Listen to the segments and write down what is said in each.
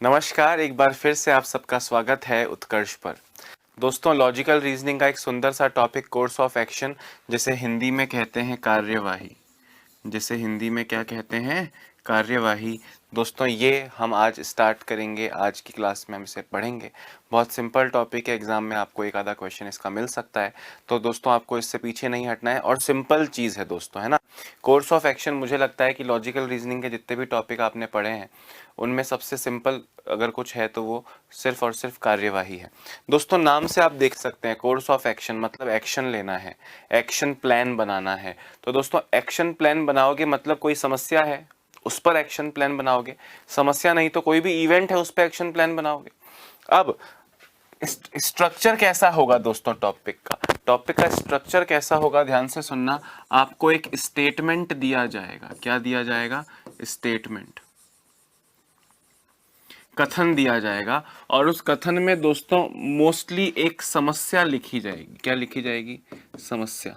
नमस्कार, एक बार फिर से आप सबका स्वागत है उत्कर्ष पर। दोस्तों, लॉजिकल रीजनिंग का एक सुंदर सा टॉपिक कोर्स ऑफ एक्शन, जिसे हिंदी में कहते हैं कार्यवाही, जिसे हिंदी में क्या कहते हैं, कार्यवाही। दोस्तों, ये हम आज स्टार्ट करेंगे। आज की क्लास में हम इसे पढ़ेंगे। बहुत सिंपल टॉपिक है, एग्जाम में आपको एक आधा क्वेश्चन इसका मिल सकता है। तो दोस्तों, आपको इससे पीछे नहीं हटना है और सिंपल चीज़ है दोस्तों, है ना। कोर्स ऑफ एक्शन, मुझे लगता है कि लॉजिकल रीजनिंग के जितने भी टॉपिक आपने पढ़े हैं उनमें सबसे सिंपल अगर कुछ है तो वो सिर्फ और सिर्फ कार्यवाही है। दोस्तों, नाम से आप देख सकते हैं कोर्स ऑफ एक्शन मतलब एक्शन लेना है, एक्शन प्लान बनाना है। तो दोस्तों, एक्शन प्लान बनाओगे मतलब कोई समस्या है उस पर एक्शन प्लान बनाओगे, समस्या नहीं तो कोई भी इवेंट है उस पर एक्शन प्लान बनाओगे। अब स्ट्रक्चर कैसा होगा दोस्तों, टॉपिक का स्ट्रक्चर कैसा होगा, ध्यान से सुनना। आपको एक स्टेटमेंट दिया जाएगा। क्या दिया जाएगा? स्टेटमेंट, कथन दिया जाएगा। और उस कथन में दोस्तों मोस्टली एक समस्या लिखी जाएगी। क्या लिखी जाएगी? समस्या।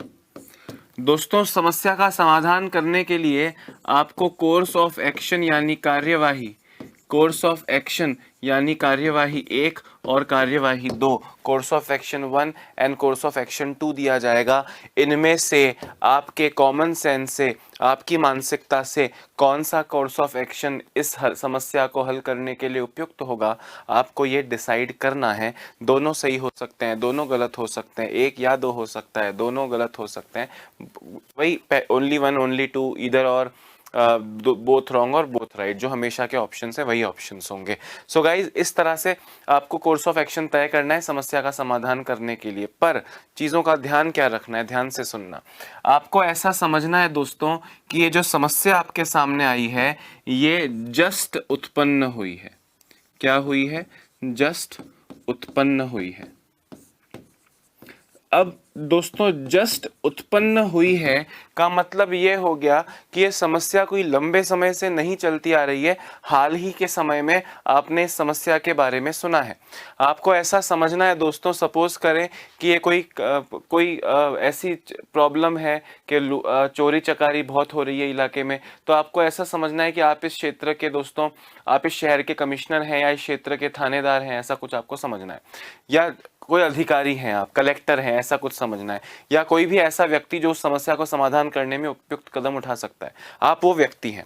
दोस्तों, समस्या का समाधान करने के लिए आपको कोर्स ऑफ एक्शन यानी कार्यवाही, कोर्स ऑफ एक्शन यानी कार्यवाही 1 और कार्यवाही 2, course of action 1 and course of action 2 दिया जाएगा। इनमें से आपके कॉमन सेंस से, आपकी मानसिकता से कौन सा कोर्स ऑफ एक्शन इस समस्या को हल करने के लिए उपयुक्त होगा, आपको ये डिसाइड करना है। दोनों सही हो सकते हैं, दोनों गलत हो सकते हैं, एक या दो हो सकता है, दोनों गलत हो सकते हैं। वही ओनली वन, ओनली टू, इधर और बोथ रॉन्ग और बोथ राइट, जो हमेशा के ऑप्शन है वही ऑप्शन होंगे। सो गाइज, इस तरह से आपको कोर्स ऑफ एक्शन तय करना है समस्या का समाधान करने के लिए। पर चीज़ों का ध्यान क्या रखना है, ध्यान से सुनना। आपको ऐसा समझना है दोस्तों कि ये जो समस्या आपके सामने आई है ये जस्ट उत्पन्न हुई है। क्या हुई है? जस्ट उत्पन्न हुई है। अब दोस्तों, जस्ट उत्पन्न हुई है का मतलब ये हो गया कि ये समस्या कोई लंबे समय से नहीं चलती आ रही है, हाल ही के समय में आपने इस समस्या के बारे में सुना है। आपको ऐसा समझना है दोस्तों, सपोज करें कि ये कोई ऐसी प्रॉब्लम है कि चोरी चकारी बहुत हो रही है इलाके में। तो आपको ऐसा समझना है कि आप इस क्षेत्र के दोस्तों, आप इस शहर के कमिश्नर हैं या इस क्षेत्र के थानेदार हैं, ऐसा कुछ आपको समझना है। या कोई अधिकारी हैं, आप कलेक्टर हैं, ऐसा कुछ समझना है। या कोई भी ऐसा व्यक्ति जो उस समस्या को समाधान करने में उपयुक्त कदम उठा सकता है, आप वो व्यक्ति हैं।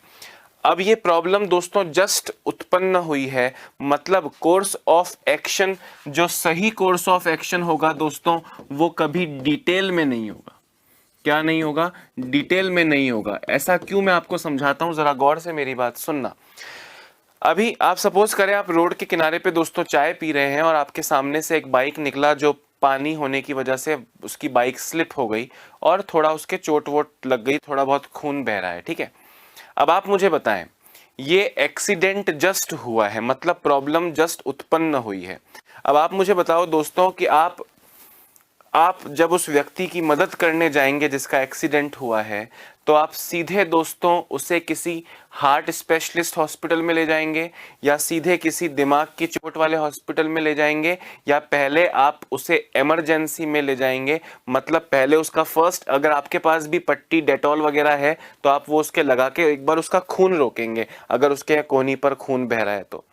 अब ये प्रॉब्लम दोस्तों जस्ट उत्पन्न हुई है, मतलब कोर्स ऑफ एक्शन, जो सही कोर्स ऑफ एक्शन होगा दोस्तों, वो कभी डिटेल में नहीं होगा। क्या नहीं होगा? डिटेल में नहीं होगा। ऐसा क्यों, मैं आपको समझाता हूं, जरा गौर से मेरी बात सुनना। अभी आप सपोज करें आप रोड के किनारे पे दोस्तों चाय पी रहे हैं और आपके सामने से एक बाइक निकला जो पानी होने की वजह से उसकी बाइक स्लिप हो गई और थोड़ा उसके चोट वोट लग गई, थोड़ा बहुत खून बह रहा है, ठीक है। अब आप मुझे बताएं, ये एक्सीडेंट जस्ट हुआ है, मतलब प्रॉब्लम जस्ट उत्पन्न हुई है। अब आप मुझे बताओ दोस्तों कि आप जब उस व्यक्ति की मदद करने जाएंगे जिसका एक्सीडेंट हुआ है, तो आप सीधे दोस्तों उसे किसी हार्ट स्पेशलिस्ट हॉस्पिटल में ले जाएंगे, या सीधे किसी दिमाग की चोट वाले हॉस्पिटल में ले जाएंगे, या पहले आप उसे इमरजेंसी में ले जाएंगे। मतलब पहले उसका फर्स्ट, अगर आपके पास भी पट्टी डेटॉल वगैरह है तो आप वो उसके लगा के एक बार उसका खून रोकेंगे। अगर उसके कोहनी पर खून बह रहा है तो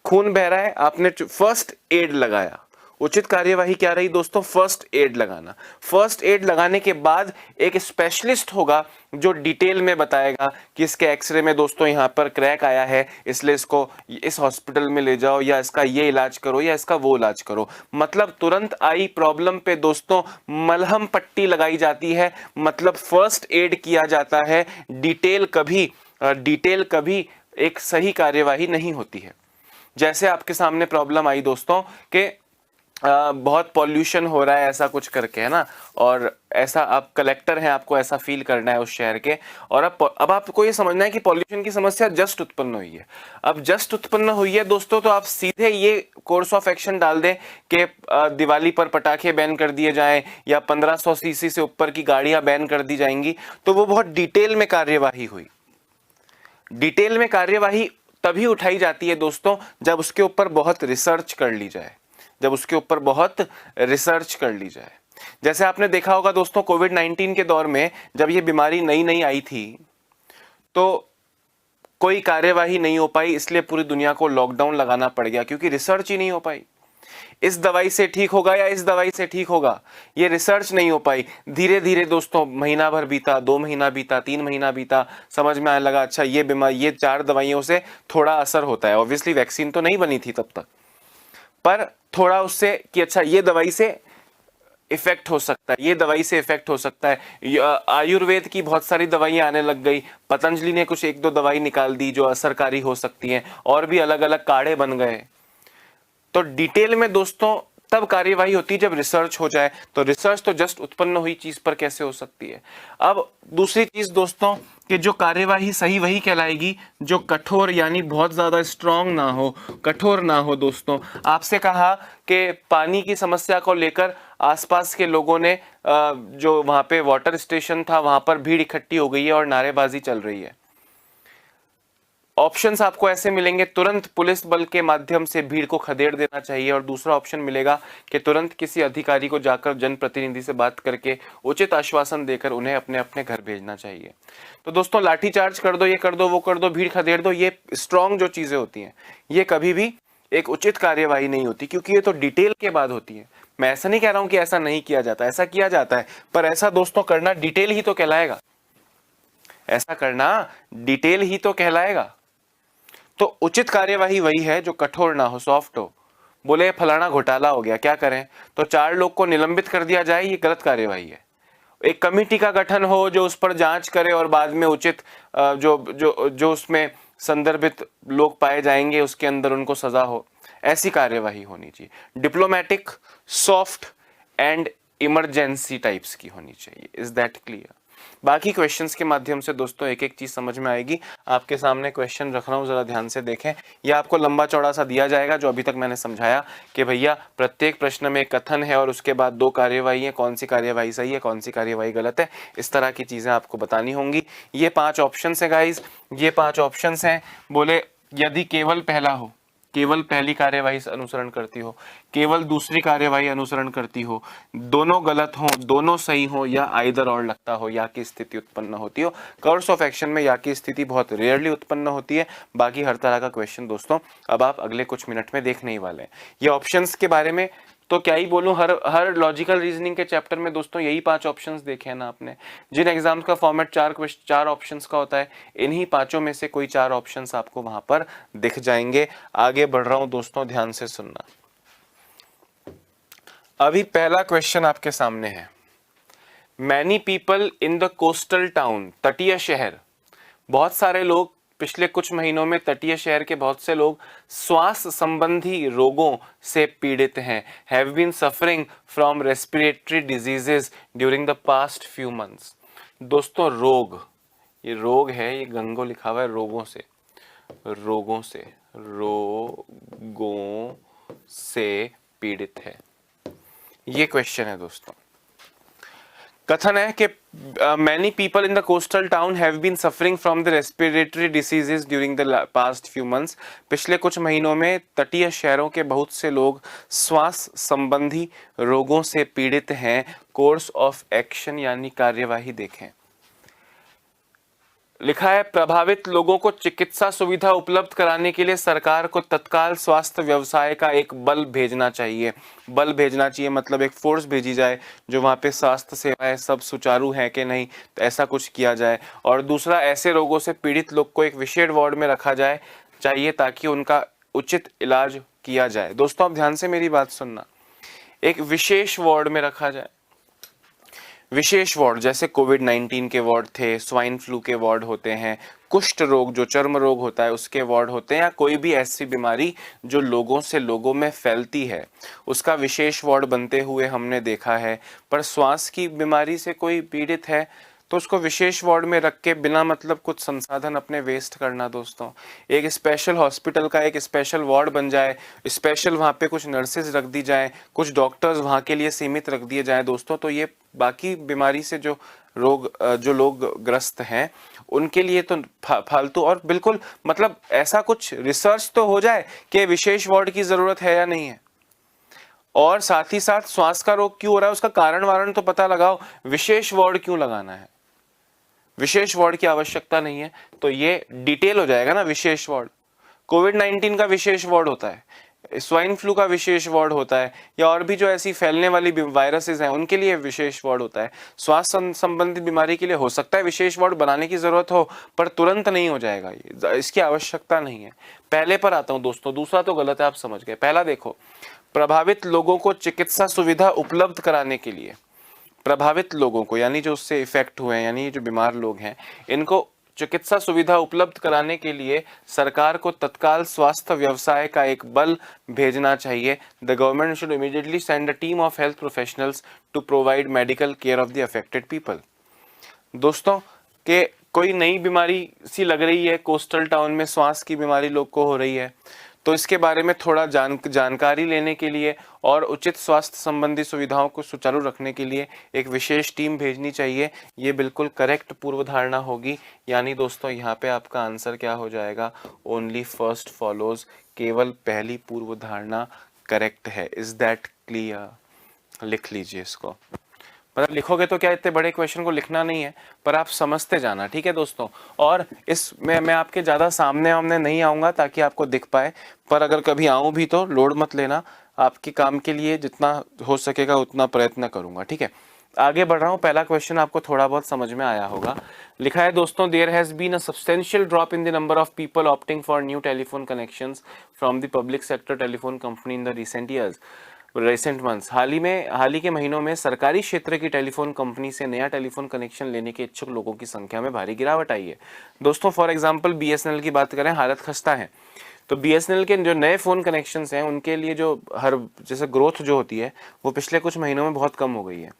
खून बह रहा है, आपने फर्स्ट एड लगाया। उचित कार्यवाही क्या रही दोस्तों? फर्स्ट एड लगाना। फर्स्ट एड लगाने के बाद एक स्पेशलिस्ट होगा जो डिटेल में बताएगा कि इसके एक्सरे में दोस्तों यहाँ पर क्रैक आया है, इसलिए इसको इस हॉस्पिटल में ले जाओ, या इसका ये इलाज करो, या इसका वो इलाज करो। मतलब तुरंत आई प्रॉब्लम पे दोस्तों मलहम पट्टी लगाई जाती है, मतलब फर्स्ट एड किया जाता है। डिटेल कभी एक सही कार्यवाही नहीं होती है। जैसे आपके सामने प्रॉब्लम आई दोस्तों कि बहुत पॉल्यूशन हो रहा है, ऐसा कुछ करके, है ना। और ऐसा आप कलेक्टर हैं, आपको ऐसा फील करना है उस शहर के, और अब आपको ये समझना है कि पॉल्यूशन की समस्या जस्ट उत्पन्न हुई है। अब जस्ट उत्पन्न हुई है दोस्तों, तो आप सीधे ये कोर्स ऑफ एक्शन डाल दें कि दिवाली पर पटाखे बैन कर दिए जाएं, या 1500 सीसी से ऊपर की गाड़ियां बैन कर दी जाएंगी, तो वो बहुत डिटेल में कार्यवाही हुई। डिटेल में कार्यवाही तभी उठाई जाती है दोस्तों जब उसके ऊपर बहुत रिसर्च कर ली जाए, जब उसके ऊपर बहुत रिसर्च कर ली जाए। जैसे आपने देखा होगा दोस्तों, कोविड-19 के दौर में जब ये बीमारी नई नई आई थी, तो कोई कार्यवाही नहीं हो पाई, इसलिए पूरी दुनिया को लॉकडाउन लगाना पड़ गया, क्योंकि रिसर्च ही नहीं हो पाई। इस दवाई से ठीक होगा या इस दवाई से ठीक होगा, ये रिसर्च नहीं हो पाई। धीरे धीरे दोस्तों महीना भर बीता, 2 महीना बीता, 3 महीना बीता, समझ में आने लगा अच्छा ये बीमारी, ये 4 दवाइयों से थोड़ा असर होता है। ऑब्वियसली वैक्सीन तो नहीं बनी थी तब तक, पर थोड़ा उससे कि अच्छा ये दवाई से इफेक्ट हो सकता है, ये दवाई से इफेक्ट हो सकता है। आयुर्वेद की बहुत सारी दवाइयां आने लग गई, पतंजलि ने कुछ 1-2 दवाई निकाल दी जो असरकारी हो सकती हैं, और भी अलग अलग काढ़े बन गए। तो डिटेल में दोस्तों तब कार्यवाही होती है जब रिसर्च हो जाए। तो रिसर्च तो जस्ट उत्पन्न हुई चीज पर कैसे हो सकती है। अब दूसरी चीज दोस्तों कि जो कार्यवाही सही वही कहलाएगी जो कठोर यानी बहुत ज्यादा स्ट्रांग ना हो, कठोर ना हो। दोस्तों आपसे कहा कि पानी की समस्या को लेकर आसपास के लोगों ने जो वहां पे वाटर स्टेशन था वहां पर भीड़ इकट्ठी हो गई है और नारेबाजी चल रही है। ऑप्शंस आपको ऐसे मिलेंगे, तुरंत पुलिस बल के माध्यम से भीड़ को खदेड़ देना चाहिए, और दूसरा ऑप्शन मिलेगा कि तुरंत किसी अधिकारी को जाकर जनप्रतिनिधि से बात करके उचित आश्वासन देकर उन्हें अपने अपने घर भेजना चाहिए। तो दोस्तों लाठीचार्ज कर दो, ये कर दो, वो कर दो, भीड़ खदेड़ दो, ये स्ट्रॉन्ग जो चीजें होती हैं ये कभी भी एक उचित कार्यवाही नहीं होती, क्योंकि ये तो डिटेल के बाद होती है। मैं ऐसा नहीं कह रहा हूं कि ऐसा नहीं किया जाता, ऐसा किया जाता है, पर ऐसा दोस्तों करना डिटेल ही तो कहलाएगा, ऐसा करना डिटेल ही तो कहलाएगा। तो उचित कार्यवाही वही है जो कठोर ना हो, सॉफ्ट हो। बोले फलाना घोटाला हो गया, क्या करें, तो 4 लोग को निलंबित कर दिया जाए, ये गलत कार्यवाही है। एक कमेटी का गठन हो जो उस पर जांच करे और बाद में उचित जो जो जो उसमें संदर्भित लोग पाए जाएंगे उसके अंदर उनको सजा हो, ऐसी कार्यवाही होनी चाहिए। Diplomatic, soft and emergency types की होनी चाहिए। Is that clear. बाकी क्वेश्चंस के माध्यम से दोस्तों एक एक चीज समझ में आएगी। आपके सामने क्वेश्चन रख रहा हूं, जरा ध्यान से देखें। यह आपको लंबा चौड़ा सा दिया जाएगा जो अभी तक मैंने समझाया कि भैया प्रत्येक प्रश्न में एक कथन है और उसके बाद 2 कार्यवाही है, कौन सी कार्यवाही सही है, कौन सी कार्यवाही गलत है, इस तरह की चीजें आपको बतानी होंगी। ये 5 ऑप्शन है गाइज, ये 5 ऑप्शन हैं। बोले यदि केवल पहला हो, केवल पहली कार्यवाही से अनुसरण करती हो, केवल दूसरी कार्यवाही अनुसरण करती हो, दोनों गलत हो, दोनों सही हो, या आइदर और लगता हो, या की स्थिति उत्पन्न होती हो। कोर्स ऑफ एक्शन में या की स्थिति बहुत रेयरली उत्पन्न होती है। बाकी हर तरह का क्वेश्चन दोस्तों अब आप अगले कुछ मिनट में देखने ही वाले हैं। ये ऑप्शंस के बारे में तो क्या ही बोलूं, हर लॉजिकल रीजनिंग के चैप्टर में दोस्तों यही 5 ऑप्शंस देखे हैं ना आपने। जिन एग्जाम्स का फॉर्मेट 4 ऑप्शंस का होता है, इन्हीं 5 में से कोई 4 ऑप्शंस आपको वहां पर दिख जाएंगे। आगे बढ़ रहा हूं दोस्तों, ध्यान से सुनना। अभी पहला क्वेश्चन आपके सामने है। Many people in the coastal town, तटीय शहर, बहुत सारे लोग, पिछले कुछ महीनों में तटीय शहर के बहुत से लोग श्वास संबंधी रोगों से पीड़ित हैं, have been suffering from respiratory diseases during the past few months. दोस्तों रोग, ये रोग है, ये गंगो लिखा हुआ है, रोगों से, रोगों से, रोगों से पीड़ित है, ये क्वेश्चन है दोस्तों। कथन है कि many people in the coastal town have been suffering from the respiratory diseases during the past few months. पिछले कुछ महीनों में तटीय शहरों के बहुत से लोग श्वास संबंधी रोगों से पीड़ित हैं। कोर्स ऑफ एक्शन यानी कार्यवाही देखें। लिखा है प्रभावित लोगों को चिकित्सा सुविधा उपलब्ध कराने के लिए सरकार को तत्काल स्वास्थ्य व्यवसाय का एक बल भेजना चाहिए। बल भेजना चाहिए मतलब एक फोर्स भेजी जाए जो वहाँ पे स्वास्थ्य सेवाएं सब सुचारू हैं कि नहीं, तो ऐसा कुछ किया जाए। और दूसरा, ऐसे रोगों से पीड़ित लोग को एक विशेष वार्ड में रखा जाए चाहिए ताकि उनका उचित इलाज किया जाए। दोस्तों आप ध्यान से मेरी बात सुनना, एक विशेष वार्ड में रखा जाए। विशेष वार्ड जैसे कोविड-19 के वार्ड थे, स्वाइन फ्लू के वार्ड होते हैं, कुष्ठ रोग जो चर्म रोग होता है उसके वार्ड होते हैं, या कोई भी ऐसी बीमारी जो लोगों से लोगों में फैलती है उसका विशेष वार्ड बनते हुए हमने देखा है। पर श्वास की बीमारी से कोई पीड़ित है तो उसको विशेष वार्ड में रख के बिना मतलब कुछ संसाधन अपने वेस्ट करना, दोस्तों एक स्पेशल हॉस्पिटल का एक स्पेशल वार्ड बन जाए, स्पेशल वहाँ पे कुछ नर्सेज रख दी जाए, कुछ डॉक्टर्स वहाँ के लिए सीमित रख दिए जाए दोस्तों, तो ये बाकी बीमारी से जो लोग ग्रस्त हैं उनके लिए तो फालतू। और बिल्कुल मतलब ऐसा कुछ रिसर्च तो हो जाए कि विशेष वार्ड की जरूरत है या नहीं है, और साथ ही साथ श्वास का रोग क्यों हो रहा है उसका कारण वारण तो पता लगाओ, विशेष वार्ड क्यों लगाना है, विशेष वार्ड की आवश्यकता नहीं है, तो ये डिटेल हो जाएगा ना विशेष वार्ड। कोविड-19 का विशेष वार्ड होता है, स्वाइन फ्लू का विशेष वार्ड होता है, या और भी जो ऐसी फैलने वाली वायरसेस हैं उनके लिए विशेष वार्ड होता है। स्वास्थ्य संबंधित बीमारी के लिए हो सकता है विशेष वार्ड बनाने की जरूरत हो, पर तुरंत नहीं हो जाएगा, ये इसकी आवश्यकता नहीं है। पहले पर आता हूं दोस्तों, दूसरा तो गलत है, आप समझ गए। पहला देखो, प्रभावित लोगों को चिकित्सा सुविधा उपलब्ध कराने के लिए, प्रभावित लोगों को यानी जो उससे इफेक्ट हुए हैं, यानी जो बीमार लोग हैं, इनको चिकित्सा सुविधा उपलब्ध कराने के लिए सरकार को तत्काल स्वास्थ्य व्यवसाय का एक बल भेजना चाहिए। The government should immediately send a team of health professionals to provide medical care of the affected people. दोस्तों के कोई नई बीमारी सी लग रही है, कोस्टल टाउन में श्वास की बीमारी लोग को हो रही है, तो इसके बारे में थोड़ा जानकारी लेने के लिए और उचित स्वास्थ्य संबंधी सुविधाओं को सुचारू रखने के लिए एक विशेष टीम भेजनी चाहिए। ये बिल्कुल करेक्ट पूर्व धारणा होगी। यानी दोस्तों यहाँ पे आपका आंसर क्या हो जाएगा, ओनली फर्स्ट फॉलोज, केवल पहली पूर्व धारणा करेक्ट है। Is that clear? लिख लीजिए इसको। मतलब लिखोगे तो क्या, इतने बड़े क्वेश्चन को लिखना नहीं है, पर आप समझते जाना, ठीक है दोस्तों। और इसमें मैं आपके ज़्यादा सामने नहीं आऊँगा ताकि आपको दिख पाए, पर अगर कभी आऊँ भी तो लोड मत लेना, आपके काम के लिए जितना हो सकेगा उतना प्रयत्न करूँगा, ठीक है। आगे बढ़ रहा हूँ। पहला क्वेश्चन आपको थोड़ा बहुत समझ में आया होगा। लिखा है दोस्तों, there has been a substantial drop in the number of people opting for new telephone connections from the public sector telephone company in the recent months. हाल ही के महीनों में सरकारी क्षेत्र की टेलीफोन कंपनी से नया टेलीफोन कनेक्शन लेने के इच्छुक लोगों की संख्या में भारी गिरावट आई है। दोस्तों फॉर एग्जांपल बीएसएनएल की बात करें, हालत खस्ता है। तो बीएसएनएल के जो नए फ़ोन कनेक्शंस हैं उनके लिए जो जैसे ग्रोथ जो होती है वो पिछले कुछ महीनों में बहुत कम हो गई है।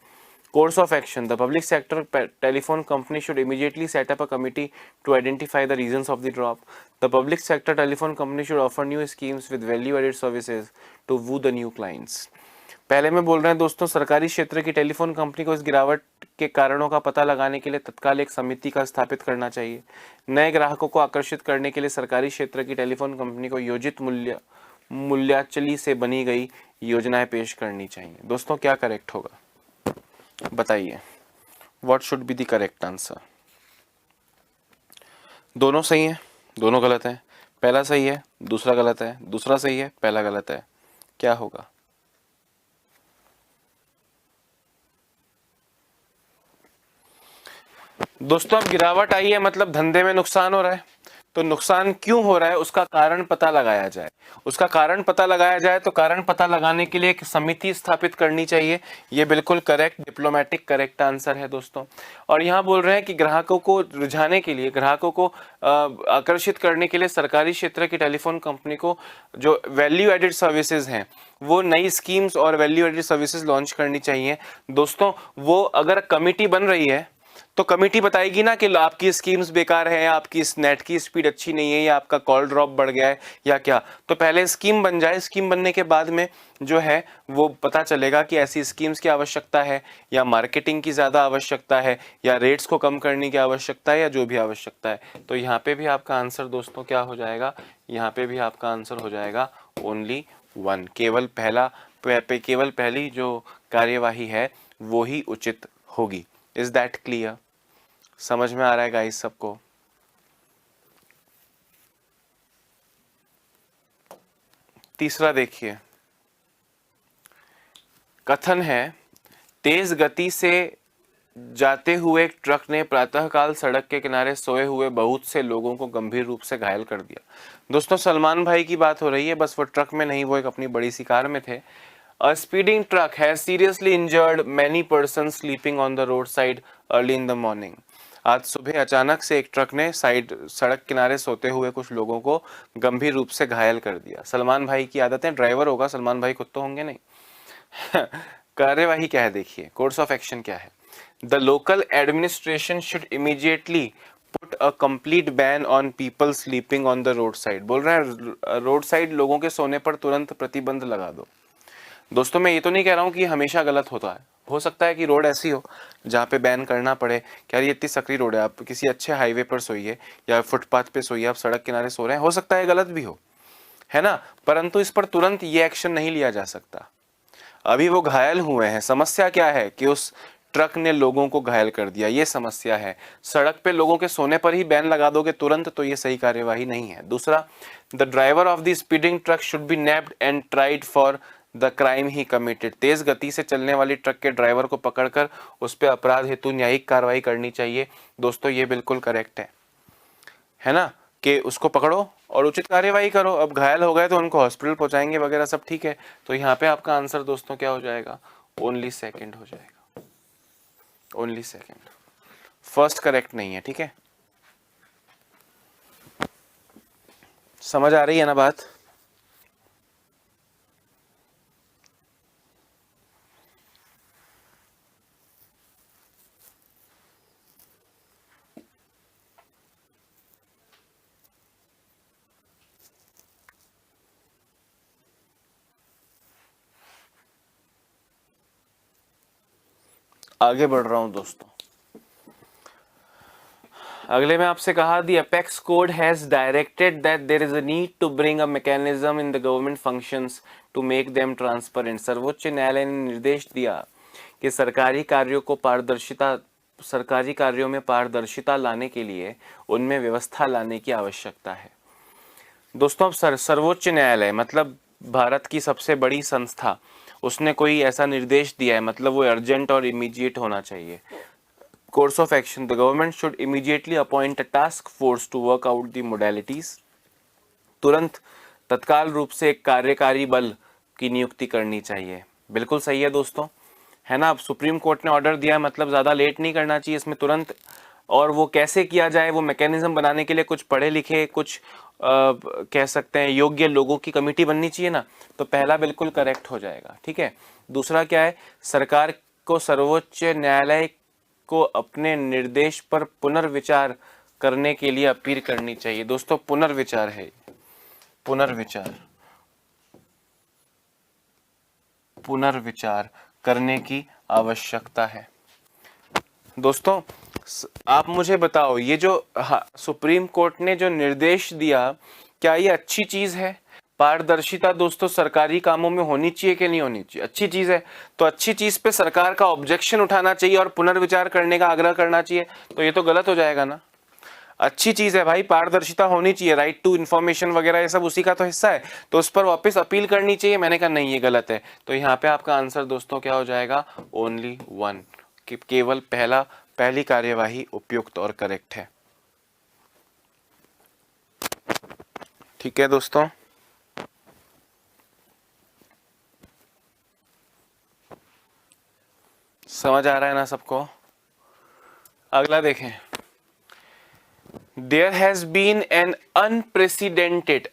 Course of action: the public sector telephone company should immediately set up a committee to identify the reasons of the drop. The public sector telephone company should offer new schemes with value-added services to woo the new clients. पहले में बोल रहे हैं दोस्तों, सरकारी क्षेत्र की telephone company को इस गिरावट के कारणों का पता लगाने के लिए तत्काल एक समिति का स्थापित करना चाहिए। नए ग्राहकों को आकर्षित करने के लिए सरकारी क्षेत्र की टेलीफोन कंपनी को योजित मूल्याचली से बनी गई योजनाएं पेश करनी चाहिए। दोस्तों क्या करेक्ट होगा बताइए, what should be the correct answer? दोनों सही है, दोनों गलत है। पहला सही है, दूसरा गलत है, दूसरा सही है, पहला गलत है। क्या होगा? दोस्तों अब गिरावट आई है मतलब धंधे में नुकसान हो रहा है, तो नुकसान क्यों हो रहा है उसका कारण पता लगाया जाए। उसका कारण पता लगाया जाए तो कारण पता लगाने के लिए एक समिति स्थापित करनी चाहिए। ये बिल्कुल करेक्ट, डिप्लोमेटिक करेक्ट आंसर है दोस्तों। और यहाँ बोल रहे हैं कि ग्राहकों को रुझाने के लिए, ग्राहकों को आकर्षित करने के लिए सरकारी क्षेत्र की टेलीफोन कंपनी को जो वैल्यू एडेड सर्विसेज हैं वो नई स्कीम्स और वैल्यू एडेड सर्विसेज लॉन्च करनी चाहिए। दोस्तों वो अगर कमिटी बन रही है तो कमिटी बताएगी ना कि आपकी स्कीम्स बेकार है, आपकी नेट की स्पीड अच्छी नहीं है, या आपका कॉल ड्रॉप बढ़ गया है या क्या। तो पहले स्कीम बन जाए, स्कीम बनने के बाद में जो है वो पता चलेगा कि ऐसी स्कीम्स की आवश्यकता है या मार्केटिंग की ज़्यादा आवश्यकता है या रेट्स को कम करने की आवश्यकता है या जो भी आवश्यकता है। तो यहाँ पे भी आपका आंसर दोस्तों क्या हो जाएगा? यहाँ पे भी आपका आंसर हो जाएगा ओनली वन। केवल पहली जो कार्यवाही है वो ही उचित होगी। Is that clear? समझ में आ रहा है गाइस सबको? तीसरा देखिए, कथन है तेज गति से जाते हुए एक ट्रक ने प्रातःकाल सड़क के किनारे सोए हुए बहुत से लोगों को गंभीर रूप से घायल कर दिया। दोस्तों सलमान भाई की बात हो रही है, बस वो ट्रक में नहीं, वो एक अपनी बड़ी सी कार में थे। A speeding truck has seriously injured many persons sleeping on the roadside early in the morning. आज सुबह अचानक से एक ट्रक ने सड़क किनारे सोते हुए कुछ लोगों को गंभीर रूप से घायल कर दिया। सलमान भाई की आदतें, ड्राइवर होगा सलमान भाई, खुद तो होंगे नहीं। कार्यवाही क्या है देखिए, कोर्स ऑफ एक्शन क्या है? The local administration should immediately put a complete ban on people sleeping on the road side. बोल रहे हैं रोड साइड लोगों के सोने पर तुरंत प्रतिबंध लगा दो। दोस्तों मैं ये तो नहीं कह रहा हूँ कि हमेशा गलत होता है, हो सकता है कि रोड ऐसी हो जहाँ पे बैन करना पड़े। क्या ये इतनी सकरी रोड है, आप किसी अच्छे हाईवे पर सोइए या फुटपाथ पे सोइए, आप सड़क किनारे सो रहे हैं, हो सकता है गलत भी हो, है ना, परंतु इस पर तुरंत ये एक्शन नहीं लिया जा सकता। अभी वो घायल हुए हैं, समस्या क्या है कि उस ट्रक ने लोगों को घायल कर दिया, ये समस्या है। सड़क पे लोगों के सोने पर ही बैन लगा दोगे तुरंत, तो ये सही कार्यवाही नहीं है। दूसरा, the driver of the speeding truck should be nabbed and tried for the crime he committed. तेज गति से चलने वाली ट्रक के ड्राइवर को पकड़कर उस पर अपराध हेतु न्यायिक कार्रवाई करनी चाहिए। दोस्तों ये बिल्कुल करेक्ट है ना, कि उसको पकड़ो और उचित कार्यवाही करो। अब घायल हो गए तो उनको हॉस्पिटल पहुंचाएंगे वगैरह सब ठीक है। तो यहाँ पे आपका आंसर दोस्तों क्या हो जाएगा, ओनली सेकंड हो जाएगा, ओनली सेकंड। फर्स्ट करेक्ट नहीं है, ठीक है। समझ आ रही है ना बात? आगे बढ़ रहा हूं दोस्तों। अगले में आपसे कहा the apex court has directed that there is a need to bring a mechanism in the government functions to make them transparent. सर्वोच्च न्यायालय ने निर्देश दिया कि सरकारी कार्यों में पारदर्शिता लाने के लिए उनमें व्यवस्था लाने की आवश्यकता है। दोस्तों अब सर्वोच्च न्यायालय मतलब भारत की सबसे बड़ी संस्था, उसने कोई ऐसा निर्देश दिया है, मतलब वो अर्जेंट और इमीडिएट होना चाहिए। Course of action: the government should immediately appoint a task force to work out the modalities। तुरंत तत्काल रूप से एक कार्यकारी बल की नियुक्ति करनी चाहिए। बिल्कुल सही है दोस्तों, है ना। अब सुप्रीम कोर्ट ने ऑर्डर दिया है, मतलब ज़्यादा लेट नहीं करना चाहिए इसमें, तुरंत। और वो कैसे किया जाए, वो मैकेनिज्म बनाने के लिए कुछ पढ़े लिखे, कुछ कह सकते हैं योग्य लोगों की कमेटी बननी चाहिए ना। तो पहला बिल्कुल करेक्ट हो जाएगा, ठीक है। दूसरा क्या है, सरकार को सर्वोच्च न्यायालय को अपने निर्देश पर पुनर्विचार करने के लिए अपील करनी चाहिए। दोस्तों पुनर्विचार है, पुनर्विचार करने की आवश्यकता है। दोस्तों आप मुझे बताओ, ये जो सुप्रीम कोर्ट ने जो निर्देश दिया, क्या ये अच्छी चीज है? पारदर्शिता दोस्तों सरकारी कामों में होनी चाहिए कि नहीं होनी चाहिए? अच्छी चीज है। तो अच्छी चीज पे सरकार का ऑब्जेक्शन उठाना चाहिए और पुनर्विचार करने का आग्रह करना चाहिए, तो ये तो गलत हो जाएगा ना। अच्छी चीज है भाई, पारदर्शिता होनी चाहिए, राइट टू इन्फॉर्मेशन वगैरह ये सब उसी का तो हिस्सा है, तो उस पर वापस अपील करनी चाहिए। मैंने कहा नहीं, ये गलत है। तो यहाँ पे आपका आंसर दोस्तों क्या हो जाएगा, ओनली वन, कि केवल पहली कार्यवाही उपयुक्त और करेक्ट है। ठीक है दोस्तों, समझ आ रहा है ना सबको? अगला देखें, there has been an unprecedented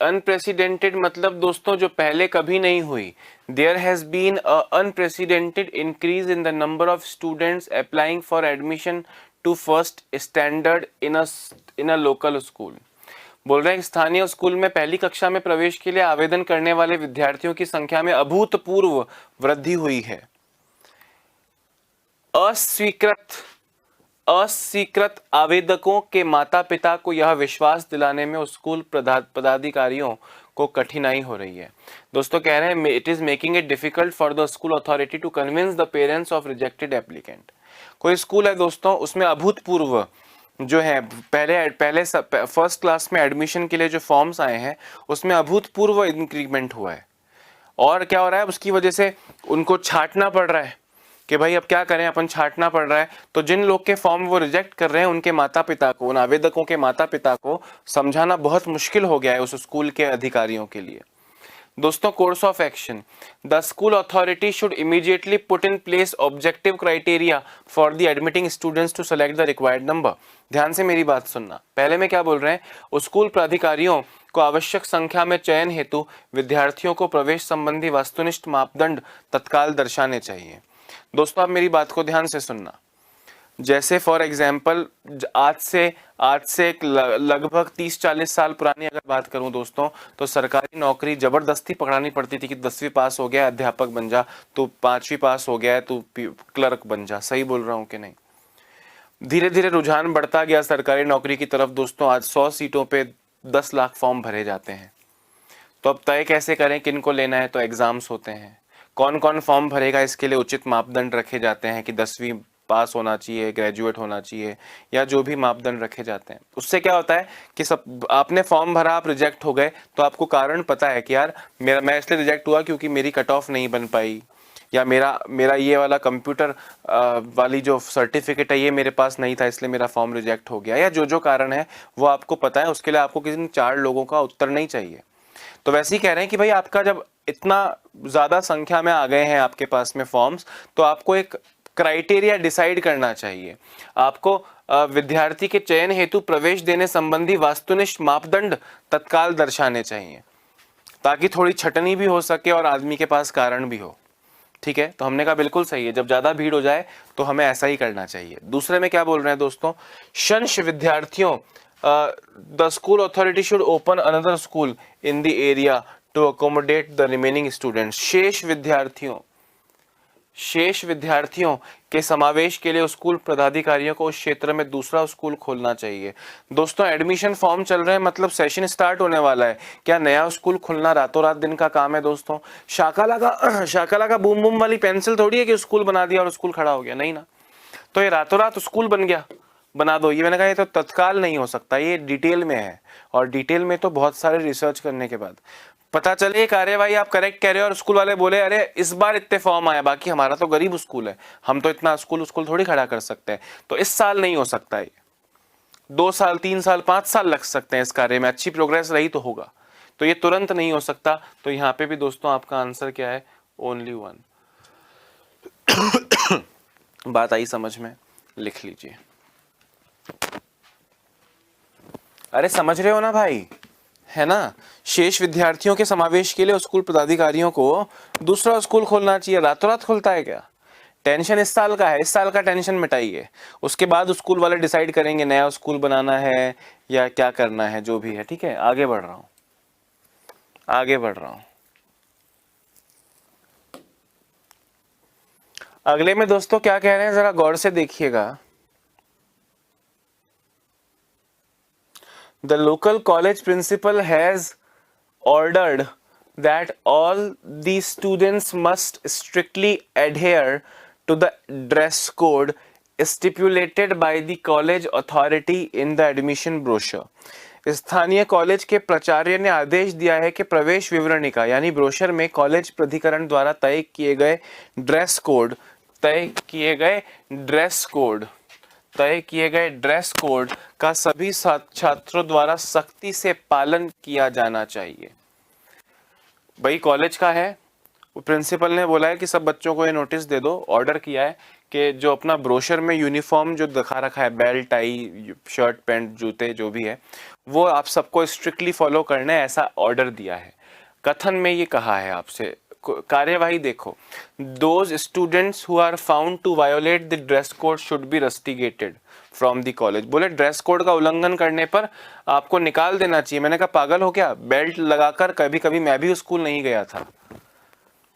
मतलब दोस्तों जो पहले कभी नहीं हुई। There has been a unprecedented increase in the number of students applying for admission to first standard in a local school. बोल रहे हैं स्थानीय स्कूल में पहली कक्षा में प्रवेश के लिए आवेदन करने वाले विद्यार्थियों की संख्या में अभूतपूर्व वृद्धि हुई है। अस्वीकृत आवेदकों के माता पिता को यह विश्वास दिलाने में स्कूल पदाधिकारियों को कठिनाई हो रही है। दोस्तों कह रहे हैं it is making it difficult for the school authority to convince the parents of rejected applicant. कोई स्कूल है दोस्तों, उसमें अभूतपूर्व जो है पहले फर्स्ट क्लास में एडमिशन के लिए जो फॉर्म्स आए हैं उसमें अभूतपूर्व इंक्रीमेंट हुआ है। और क्या हो रहा है, उसकी वजह से उनको छांटना पड़ रहा है कि भाई अब क्या करें, अपन छांटना पड़ रहा है। तो जिन लोग के फॉर्म वो रिजेक्ट कर रहे हैं उनके माता पिता को, उन आवेदकों के माता पिता को समझाना बहुत मुश्किल हो गया है उस स्कूल के अधिकारियों के लिए। दोस्तों course of action: the school authority should immediately put in place objective criteria for the admitting students to select the required number. ध्यान से मेरी बात सुनना, पहले में क्या बोल रहे हैं, स्कूल प्राधिकारियों को आवश्यक संख्या में चयन हेतु विद्यार्थियों को प्रवेश संबंधी वस्तुनिष्ठ मापदंड तत्काल दर्शाने चाहिए। दोस्तों आप मेरी बात को ध्यान से सुनना। जैसे फॉर एग्जाम्पल आज से लगभग 30-40 साल पुरानी अगर बात करूं दोस्तों, तो सरकारी नौकरी जबरदस्ती पकड़ानी पड़ती थी कि 10वीं पास हो गया अध्यापक बन जा, तो 5वीं पास हो गया तो क्लर्क बन जा। सही बोल रहा हूं कि नहीं? धीरे धीरे रुझान बढ़ता गया सरकारी नौकरी की तरफ दोस्तों। आज 100 सीटों पे 10 लाख फॉर्म भरे जाते हैं। तो अब तय कैसे करें किनको लेना है? तो एग्जाम्स होते हैं, कौन कौन फॉर्म भरेगा इसके लिए उचित मापदंड रखे जाते हैं कि 10वीं पास होना चाहिए, ग्रेजुएट होना चाहिए, या जो भी मापदंड रखे जाते हैं। उससे क्या होता है कि सब आपने फॉर्म भरा, आप रिजेक्ट हो गए, तो आपको कारण पता है कि यार मैं इसलिए रिजेक्ट हुआ क्योंकि मेरी कट ऑफ नहीं बन पाई, या मेरा मेरा ये वाला कंप्यूटर वाली जो सर्टिफिकेट है ये मेरे पास नहीं था इसलिए मेरा फॉर्म रिजेक्ट हो गया, या जो जो कारण है वो आपको पता है। उसके लिए आपको किसी 4 लोगों का उत्तर नहीं चाहिए। तो वैसे ही कह रहे हैं कि भाई आपका जब इतना ज़्यादा संख्या में आ गए हैं आपके पास में फॉर्म्स, तो आपको एक क्राइटेरिया डिसाइड करना चाहिए। आपको विद्यार्थी के चयन हेतु प्रवेश देने संबंधी वास्तुनिष्ठ मापदंड तत्काल दर्शाने चाहिए, ताकि थोड़ी छटनी भी हो सके और आदमी के पास कारण भी हो। ठीक है, तो हमने कहा बिल्कुल सही है, जब ज़्यादा भीड़ हो जाए तो हमें ऐसा ही करना चाहिए। दूसरे में क्या बोल रहे हैं दोस्तों, शंश विद्यार्थियों, the school authority should open another school in the area to accommodate the remaining students. शेष विद्यार्थियों के समावेश के लिए स्कूल पदाधिकारियों को उस क्षेत्र में दूसरा स्कूल खोलना चाहिए। दोस्तों एडमिशन फॉर्म चल रहे हैं, मतलब सेशन स्टार्ट होने वाला है। क्या नया स्कूल खुलना रातों रात दिन का काम है दोस्तों? शाकाला का बूम बूम वाली पेंसिल थोड़ी है कि स्कूल बना दिया और स्कूल खड़ा हो गया, नहीं ना। तो ये रातों रात स्कूल बन गया, बना दो, ये मैंने कहा ये तो तत्काल नहीं हो सकता, ये डिटेल में है, और डिटेल में तो बहुत सारे रिसर्च करने के बाद पता चले कार्यवाही आप करेक्ट कह रहे हो और स्कूल वाले बोले अरे इस बार इतने फॉर्म आया, बाकी हमारा तो गरीब स्कूल है, हम तो इतना स्कूल थोड़ी खड़ा कर सकते हैं। तो इस साल नहीं हो सकता है, 2 साल 3 साल 5 साल लग सकते हैं इस कार्य में, अच्छी प्रोग्रेस रही तो होगा, तो ये तुरंत नहीं हो सकता। तो यहाँ पे भी दोस्तों आपका आंसर क्या है, ओनली 1। बात आई समझ में, लिख लीजिए। अरे समझ रहे हो ना भाई, है ना। शेष विद्यार्थियों के समावेश के लिए स्कूल पदाधिकारियों को दूसरा स्कूल खोलना चाहिए। रातों रात खुलता है क्या? टेंशन इस साल का है, इस साल का टेंशन मिटाइए, उसके बाद स्कूल वाले डिसाइड करेंगे नया स्कूल बनाना है या क्या करना है, जो भी है। ठीक है, आगे बढ़ रहा हूं, अगले में दोस्तों क्या कह रहे हैं जरा गौर से देखिएगा। The local college principal has ordered that all the students must strictly adhere to the dress code stipulated by the college authority in the admission brochure. स्थानीय कॉलेज के प्राचार्य ने आदेश दिया है कि प्रवेश विवरणिका यानी ब्रोशर में कॉलेज प्राधिकरण द्वारा तय किए गए ड्रेस कोड का सभी छात्रों द्वारा सख्ती से पालन किया जाना चाहिए। भाई कॉलेज का है, प्रिंसिपल ने बोला है कि सब बच्चों को ये नोटिस दे दो, ऑर्डर किया है कि जो अपना ब्रोशर में यूनिफॉर्म जो दिखा रखा है, बेल्ट टाई शर्ट पैंट जूते जो भी है, वो आप सबको स्ट्रिक्टली फॉलो करना है, ऐसा ऑर्डर दिया है। कथन में ये कहा है आपसे, कार्यवाही देखो, those students who are found to violate the dress code should be rusticated from the college. बोले ड्रेस कोड का उल्लंघन करने पर आपको निकाल देना चाहिए। मैंने कहा पागल हो क्या, बेल्ट लगाकर कभी कभी मैं भी स्कूल नहीं गया था,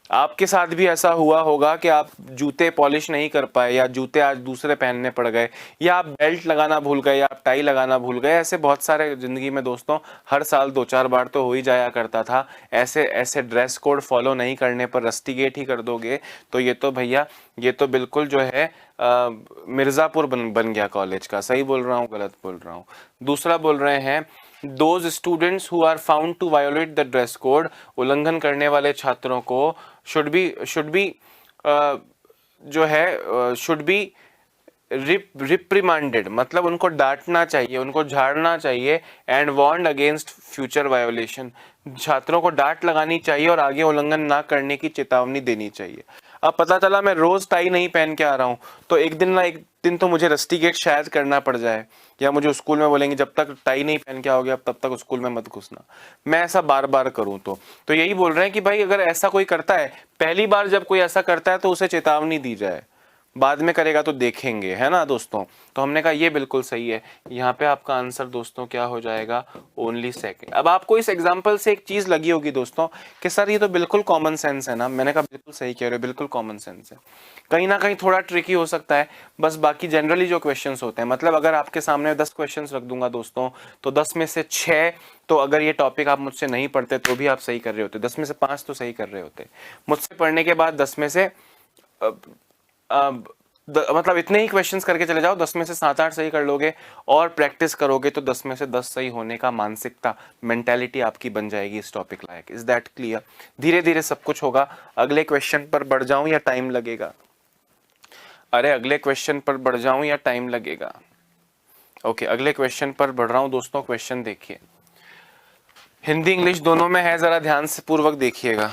आपके साथ भी ऐसा हुआ होगा कि आप जूते पॉलिश नहीं कर पाए, या जूते आज दूसरे पहनने पड़ गए, या आप बेल्ट लगाना भूल गए, या आप टाई लगाना भूल गए। ऐसे बहुत सारे जिंदगी में दोस्तों हर साल 2-4 बार तो हो ही जाया करता था। ऐसे ड्रेस कोड फॉलो नहीं करने पर रस्टिगेट ही कर दोगे तो ये तो भैया, ये तो बिल्कुल जो है मिर्ज़ापुर बन गया कॉलेज का। सही बोल रहा हूँ गलत बोल रहा हूँ? दूसरा बोल रहे हैं, those students who are found to violate the dress code, उल्लंघन करने वाले छात्रों को शुड बी रिप्रिमांडेड, मतलब उनको डांटना चाहिए, उनको झाड़ना चाहिए, and warned against future violation, छात्रों को डांट लगानी चाहिए और आगे उल्लंघन ना करने की चेतावनी देनी चाहिए। अब पता चला मैं रोज टाई नहीं पहन के आ रहा हूँ तो एक दिन तो मुझे रस्टिगेट शायद करना पड़ जाए, या मुझे स्कूल में बोलेंगे जब तक टाई नहीं पहन के आओगे अब तब तक स्कूल में मत घुसना। मैं ऐसा बार बार करूं तो यही बोल रहे हैं कि भाई अगर ऐसा कोई करता है, पहली बार जब कोई ऐसा करता है तो उसे चेतावनी दी जाए, बाद में करेगा तो देखेंगे, है ना दोस्तों। तो हमने कहा ये बिल्कुल सही है। यहाँ पे आपका आंसर दोस्तों क्या हो जाएगा, ओनली सेकंड। अब आपको इस एग्जांपल से एक चीज लगी होगी दोस्तों कि सर ये तो बिल्कुल कॉमन सेंस है ना। मैंने कहा बिल्कुल सही कह रहे हो, बिल्कुल कॉमन सेंस है। कहीं ना कहीं थोड़ा ट्रिकी हो सकता है, बस बाकी जनरली जो क्वेश्चन होते हैं, मतलब अगर आपके सामने 10 क्वेश्चन रख दूंगा दोस्तों तो 10 में से 6 तो अगर ये टॉपिक आप मुझसे नहीं पढ़ते तो भी आप सही कर रहे होते, 10 में से 5 तो सही कर रहे होते। मुझसे पढ़ने के बाद 10 में से मतलब इतने ही क्वेश्चंस करके चले जाओ, 10 में से 7-8 सही कर लोगे और प्रैक्टिस करोगे तो 10 में से 10 सही होने का मानसिकता, मेंटेलिटी आपकी बन जाएगी इस topic like. Is that clear? धीरे धीरे सब कुछ होगा। अगले क्वेश्चन पर बढ़ जाऊं या टाइम लगेगा? अरे अगले क्वेश्चन पर बढ़ जाऊं या टाइम लगेगा? ओके, अगले क्वेश्चन पर बढ़ रहा हूं दोस्तों। क्वेश्चन देखिए, हिंदी इंग्लिश दोनों में है, जरा ध्यान से पूर्वक देखिएगा।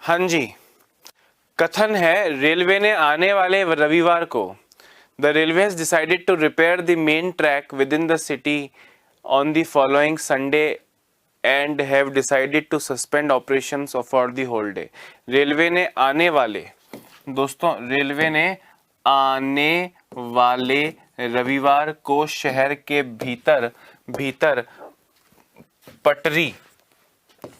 हाँ जी, कथन है रेलवे ने आने वाले रविवार को the railway has decided to repair the main track within the city on the following Sunday and have decided to suspend operations for the whole day. Railway ने आने वाले, दोस्तों रेलवे ने आने वाले रविवार को शहर के भीतर भीतर पटरी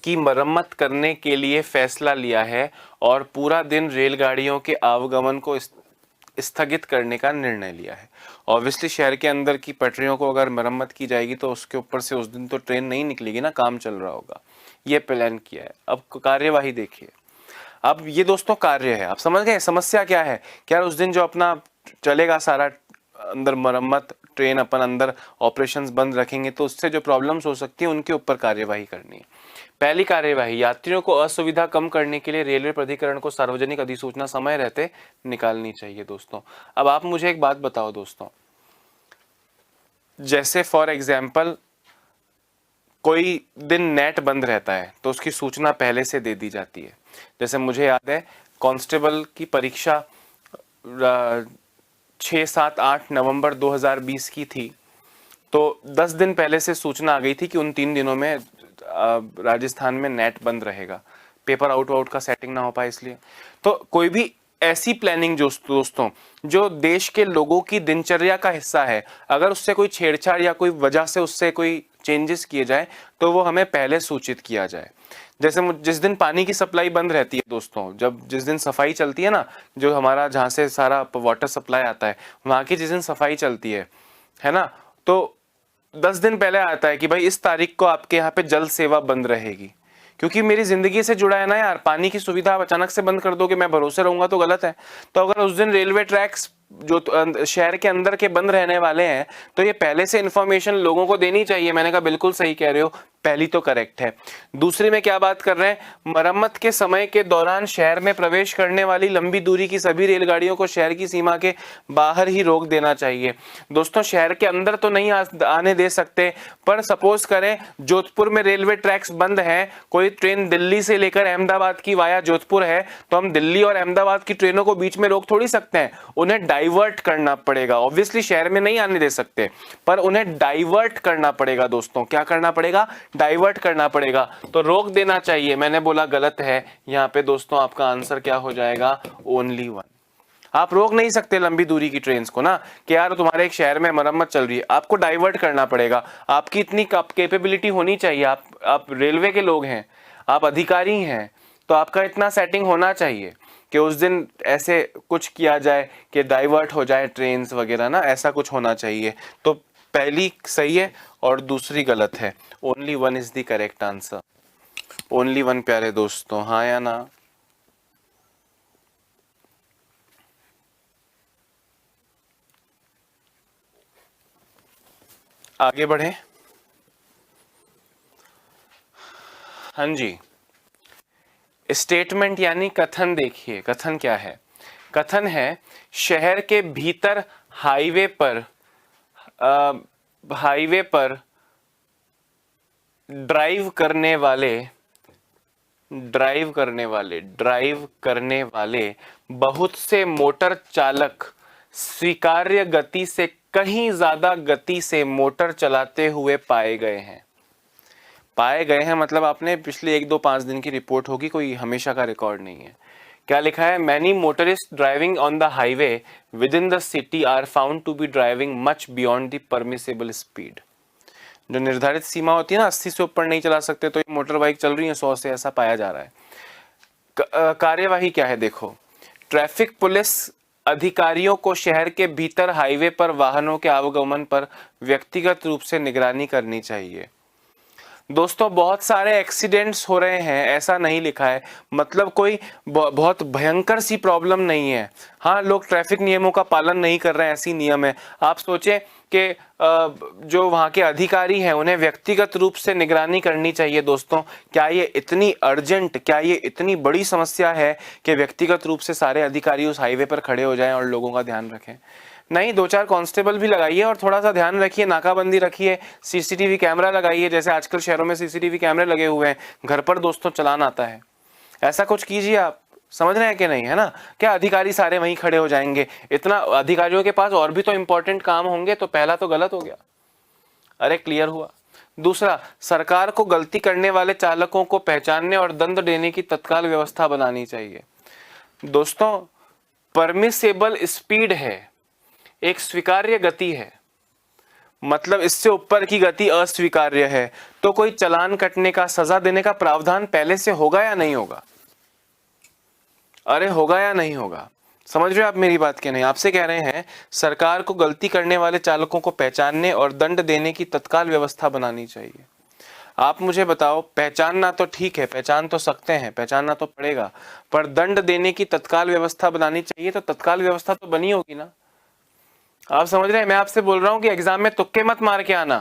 की मरम्मत करने के लिए फैसला लिया है और पूरा दिन रेलगाड़ियों के आवागमन को स्थगित करने का निर्णय लिया है। ऑब्वियसली शहर के अंदर की पटरियों को अगर मरम्मत की जाएगी तो उसके ऊपर से उस दिन तो ट्रेन नहीं निकलेगी ना, काम चल रहा होगा, ये प्लान किया है। अब कार्यवाही देखिए। अब ये दोस्तों कार्य है, आप समझ गए समस्या क्या है? क्या उस दिन जो अपना चलेगा सारा अंदर मरम्मत, ट्रेन अपन अंदर ऑपरेशंस बंद रखेंगे तो उससे जो प्रॉब्लम्स हो सकती है उनके ऊपर कार्यवाही करनी है। पहली कार्यवाही, यात्रियों को असुविधा कम करने के लिए रेलवे प्राधिकरण को सार्वजनिक अधिसूचना समय रहते निकालनी चाहिए। दोस्तों अब आप मुझे एक बात बताओ दोस्तों, जैसे फॉर एग्जाम्पल कोई दिन नेट बंद रहता है तो उसकी सूचना पहले से दे दी जाती है। जैसे मुझे याद है कांस्टेबल की परीक्षा 6-7-8 नवंबर 2020 की थी, तो 10 दिन पहले से सूचना आ गई थी कि उन 3 दिनों में राजस्थान में नेट बंद रहेगा, पेपर आउट का सेटिंग ना हो पाए इसलिए। तो कोई भी ऐसी प्लानिंग जो दोस्तों जो देश के लोगों की दिनचर्या का हिस्सा है, अगर उससे कोई छेड़छाड़ या कोई वजह से उससे कोई चेंजेस किए जाए तो वो हमें पहले सूचित किया जाए। जैसे जिस दिन पानी की सप्लाई बंद रहती है दोस्तों, जब जिस दिन सफाई चलती है ना, जो हमारा जहाँ से सारा वाटर सप्लाई आता है वहाँ की जिस दिन सफाई चलती है ना, तो 10 दिन पहले आता है कि भाई इस तारीख को आपके यहाँ पे जल सेवा बंद रहेगी, क्योंकि मेरी जिंदगी से जुड़ा है ना यार। पानी की सुविधा आप अचानक से बंद कर दोगे, मैं भरोसे रहूंगा तो गलत है। तो अगर उस दिन रेलवे ट्रैक्स जो शहर के अंदर के बंद रहने वाले हैं तो ये पहले से इंफॉर्मेशन लोगों को देनी चाहिए। मैंने कहा बिल्कुल सही कह रहे हो, पहली तो करेक्ट है। दूसरी में क्या बात कर रहे हैं, मरम्मत के समय के दौरान शहर में प्रवेश करने वाली लंबी दूरी की सभी रेलगाड़ियों को शहर की सीमा के बाहर ही रोक देना चाहिए। दोस्तों शहर के अंदर तो नहीं आने दे सकते, पर सपोज करें जोधपुर में रेलवे ट्रैक्स बंद हैं, कोई ट्रेन दिल्ली से लेकर अहमदाबाद की वाया जोधपुर है, तो हम दिल्ली और अहमदाबाद की ट्रेनों को बीच में रोक थोड़ी सकते हैं, उन्हें डाइवर्ट करना पड़ेगा। ऑब्वियसली शहर में नहीं आने दे सकते, पर उन्हें डाइवर्ट करना पड़ेगा। दोस्तों क्या करना पड़ेगा? डाइवर्ट करना पड़ेगा। तो रोक देना चाहिए, मैंने बोला गलत है यहां पे दोस्तों। आपका आंसर क्या हो जाएगा? Only one. आप रोक नहीं सकते लंबी दूरी की ट्रेन को ना, कि यार तुम्हारे एक शहर में मरम्मत चल रही है, आपको डाइवर्ट करना पड़ेगा। आपकी इतनी कैपेबिलिटी होनी चाहिए, आप रेलवे के लोग हैं, आप अधिकारी हैं, तो आपका इतना सेटिंग होना चाहिए कि उस दिन ऐसे कुछ किया जाए कि डाइवर्ट हो जाए ट्रेन्स वगैरह ना, ऐसा कुछ होना चाहिए। तो पहली सही है और दूसरी गलत है। Only one is the correct answer. Only one प्यारे दोस्तों, हाँ या ना? आगे बढ़े। हाँ जी, स्टेटमेंट यानी कथन। देखिए कथन क्या है, कथन है शहर के भीतर हाईवे पर ड्राइव करने वाले बहुत से मोटर चालक स्वीकार्य गति से कहीं ज्यादा गति से मोटर चलाते हुए पाए गए हैं मतलब आपने पिछले 1-2-5 दिन की रिपोर्ट होगी, कोई हमेशा का रिकॉर्ड नहीं है। क्या लिखा है, many motorist driving on the highway within the city are found to be driving much beyond the permissible speed. जो निर्धारित सीमा होती है ना, 80 से ऊपर नहीं चला सकते, तो ये मोटर बाइक चल रही है 100 से, ऐसा पाया जा रहा है। कार्यवाही क्या है देखो, ट्रैफिक पुलिस अधिकारियों को शहर के भीतर हाईवे पर वाहनों के आवागमन पर व्यक्तिगत रूप से निगरानी करनी चाहिए। दोस्तों बहुत सारे एक्सीडेंट्स हो रहे हैं, ऐसा नहीं लिखा है, मतलब कोई बहुत भयंकर सी प्रॉब्लम नहीं है। हाँ, लोग ट्रैफिक नियमों का पालन नहीं कर रहे हैं, ऐसी नियम है। आप सोचें कि जो वहाँ के अधिकारी हैं उन्हें व्यक्तिगत रूप से निगरानी करनी चाहिए। दोस्तों क्या ये इतनी अर्जेंट, क्या ये इतनी बड़ी समस्या है कि व्यक्तिगत रूप से सारे अधिकारी उस हाईवे पर खड़े हो जाएं और लोगों का ध्यान रखें? नहीं, 2-4 कांस्टेबल भी लगाइए और थोड़ा सा ध्यान रखिए, नाकाबंदी रखिए, सीसीटीवी कैमरा लगाइए, जैसे आजकल शहरों में सीसीटीवी कैमरे लगे हुए हैं, घर पर दोस्तों चलान आता है, ऐसा कुछ कीजिए। आप समझ रहे हैं कि नहीं, है ना? क्या अधिकारी सारे वहीं खड़े हो जाएंगे? इतना अधिकारियों के पास और भी तो इंपॉर्टेंट काम होंगे, तो पहला तो गलत हो गया। अरे क्लियर हुआ। दूसरा, सरकार को गलती करने वाले चालकों को पहचानने और दंड देने की तत्काल व्यवस्था बनानी चाहिए। दोस्तों परमिसेबल स्पीड है, एक स्वीकार्य गति है, मतलब इससे ऊपर की गति अस्वीकार्य है, तो कोई चालान कटने का, सजा देने का प्रावधान पहले से होगा या नहीं होगा? अरे होगा या नहीं होगा? समझ रहे हो आप मेरी बात? के नहीं, आपसे कह रहे हैं सरकार को गलती करने वाले चालकों को पहचानने और दंड देने की तत्काल व्यवस्था बनानी चाहिए। आप मुझे बताओ, पहचानना तो ठीक है, पहचान तो सकते हैं, पहचानना तो पड़ेगा, पर दंड देने की तत्काल व्यवस्था बनानी चाहिए, तो तत्काल व्यवस्था तो बनी होगी ना? आप समझ रहे हैं? मैं आपसे बोल रहा हूं कि एग्जाम में तुक्के मत मार के आना,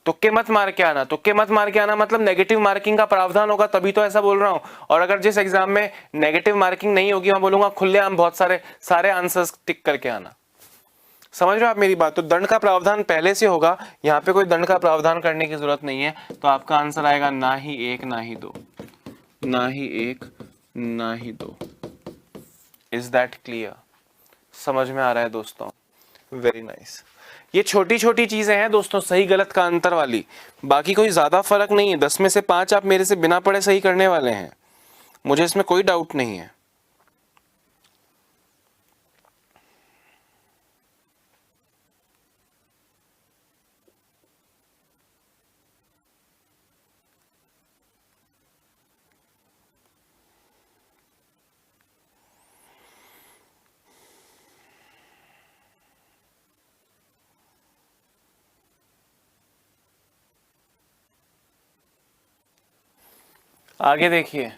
तुक्के मत मार के आना, तुक्के मत मार के आना मतलब नेगेटिव मार्किंग का प्रावधान होगा, तभी तो ऐसा बोल रहा हूं। और अगर जिस एग्जाम में नेगेटिव मार्किंग नहीं होगी, मैं बोलूंगा खुलेआम बहुत सारे आंसर्स टिक करके आना। समझ रहे हो आप मेरी बात? तो दंड का प्रावधान पहले से होगा, यहाँ पे कोई दंड का प्रावधान करने की जरूरत नहीं है, तो आपका आंसर आएगा ना ही 1 ना ही 2, ना ही 1 ना ही 2। Is that clear? समझ में आ रहा है दोस्तों? Very nice. ये छोटी छोटी चीजें हैं दोस्तों, सही गलत का अंतर वाली, बाकी कोई ज्यादा फर्क नहीं है। 10 में से 5 आप मेरे से बिना पढ़े सही करने वाले हैं, मुझे इसमें कोई डाउट नहीं है। आगे देखिए,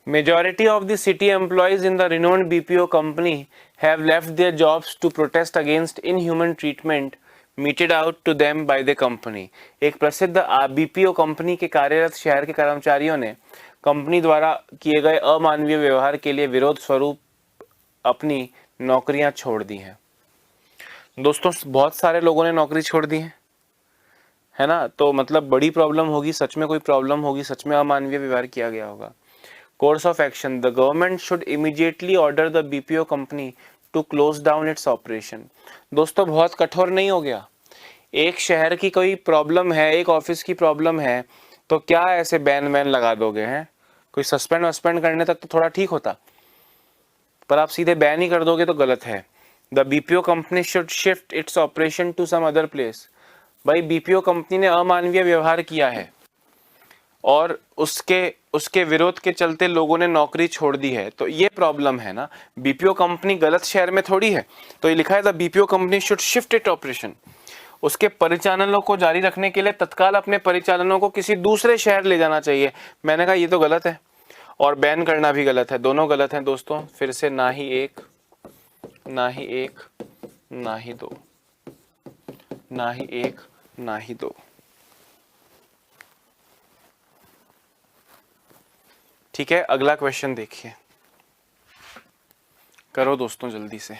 majority of the city employees in the renowned BPO company have left their jobs to protest against inhuman treatment meted out to them by the company। एक प्रसिद्ध BPO कंपनी के कार्यरत शहर के कर्मचारियों ने कंपनी द्वारा किए गए अमानवीय व्यवहार के लिए विरोध स्वरूप अपनी नौकरियां छोड़ दी हैं। दोस्तों बहुत सारे लोगों ने नौकरी छोड़ दी है ना? तो मतलब बड़ी प्रॉब्लम होगी, सच में कोई प्रॉब्लम होगी, सच में अमानवीय व्यवहार किया गया होगा। Course of action: the government should immediately order the BPO company to close down its operation। दोस्तों बहुत कठोर नहीं हो गया? एक शहर की कोई प्रॉब्लम है, एक ऑफिस की प्रॉब्लम है, तो क्या ऐसे बैन वैन लगा दोगे? हैं कोई सस्पेंड करने तक तो थोड़ा ठीक होता, पर आप सीधे बैन ही कर दोगे तो गलत है। The BPO company should shift its operation to some other place. भाई BPO कंपनी ने अमानवीय व्यवहार किया है और उसके विरोध के चलते लोगों ने नौकरी छोड़ दी है, तो ये प्रॉब्लम है ना। BPO कंपनी गलत शहर में थोड़ी है, तो ये लिखा है the BPO company should shift it operation. उसके परिचालनों को जारी रखने के लिए तत्काल अपने परिचालनों को किसी दूसरे शहर ले जाना चाहिए। मैंने कहा ये तो गलत है। और बैन करना भी गलत है, दोनों गलत हैं दोस्तों। फिर से ना ही एक, ना ही एक, ना ही दो, ना ही एक, ना ही दो। ठीक है, अगला क्वेश्चन देखिए, करो दोस्तों जल्दी से।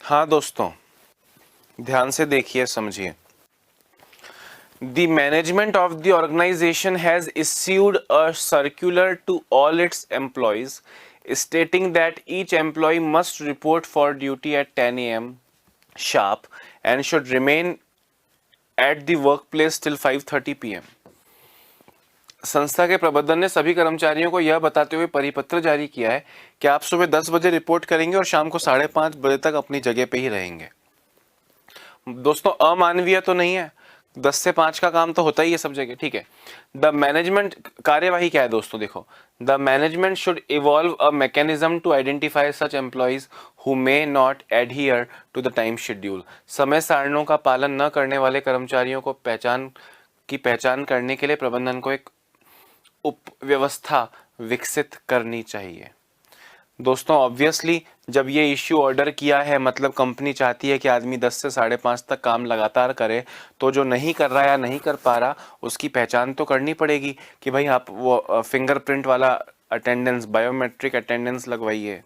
हाँ दोस्तों, ध्यान से देखिए, समझिए। The management of the organization has issued a circular to all its employees stating that each employee must report for duty at 10 a.m. sharp and should remain at the workplace till 5:30 p.m. संस्था के प्रबंधन ने सभी कर्मचारियों को यह बताते हुए परिपत्र जारी किया है कि आप सुबह 10 बजे रिपोर्ट करेंगे और शाम को 5:30 बजे तक अपनी जगह पे ही रहेंगे। दोस्तों अमानवीय तो नहीं है, 10 से 5 का काम तो होता ही है सब जगह, ठीक है। द मैनेजमेंट, कार्यवाही क्या है दोस्तों, देखो, the management should evolve a mechanism to identify such employees who may not adhere to the time schedule. समय सारणियों का पालन न करने वाले कर्मचारियों को पहचान करने के लिए प्रबंधन को एक उप व्यवस्था विकसित करनी चाहिए। दोस्तों ऑब्वियसली जब ये इश्यू ऑर्डर किया है, मतलब कंपनी चाहती है कि आदमी 10 से 5:30 तक काम लगातार करे, तो जो नहीं कर रहा या नहीं कर पा रहा उसकी पहचान तो करनी पड़ेगी कि भाई आप वो फिंगरप्रिंट वाला अटेंडेंस, बायोमेट्रिक अटेंडेंस लगवाइए,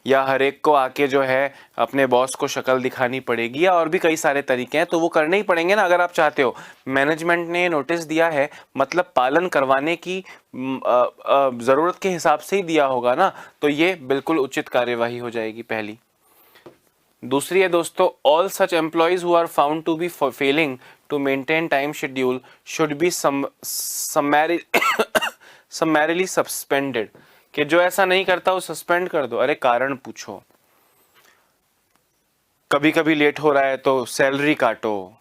या हर एक को आके जो है अपने बॉस को शक्ल दिखानी पड़ेगी, या और भी कई सारे तरीके हैं, तो वो करने ही पड़ेंगे ना अगर आप चाहते हो। मैनेजमेंट ने नोटिस दिया है, मतलब पालन करवाने की ज़रूरत के हिसाब से ही दिया होगा ना, तो ये बिल्कुल उचित कार्यवाही हो जाएगी पहली। दूसरी है दोस्तों, all such employees who are found to be failing to maintain time schedule should be summarily suspended, कि जो ऐसा नहीं करता वो सस्पेंड कर दो। अरे कारण पूछो, कभी कभी लेट हो रहा है तो सैलरी काटो,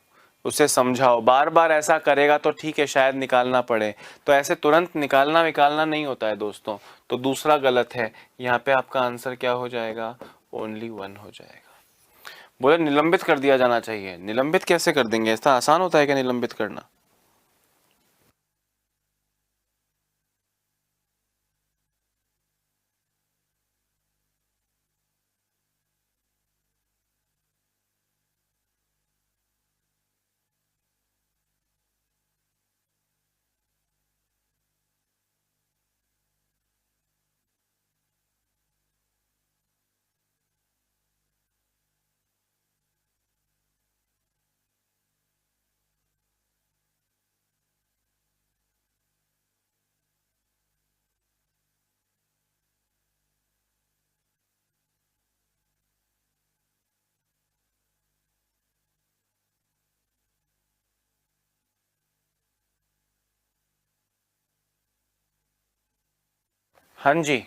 उसे समझाओ, बार बार ऐसा करेगा तो ठीक है शायद निकालना पड़े, तो ऐसे तुरंत निकालना नहीं होता है दोस्तों। तो दूसरा गलत है, यहाँ पे आपका आंसर क्या हो जाएगा, ओनली 1 हो जाएगा। बोले निलंबित कर दिया जाना चाहिए, निलंबित कैसे कर देंगे, ऐसा आसान होता है क्या निलंबित करना। हाँ जी,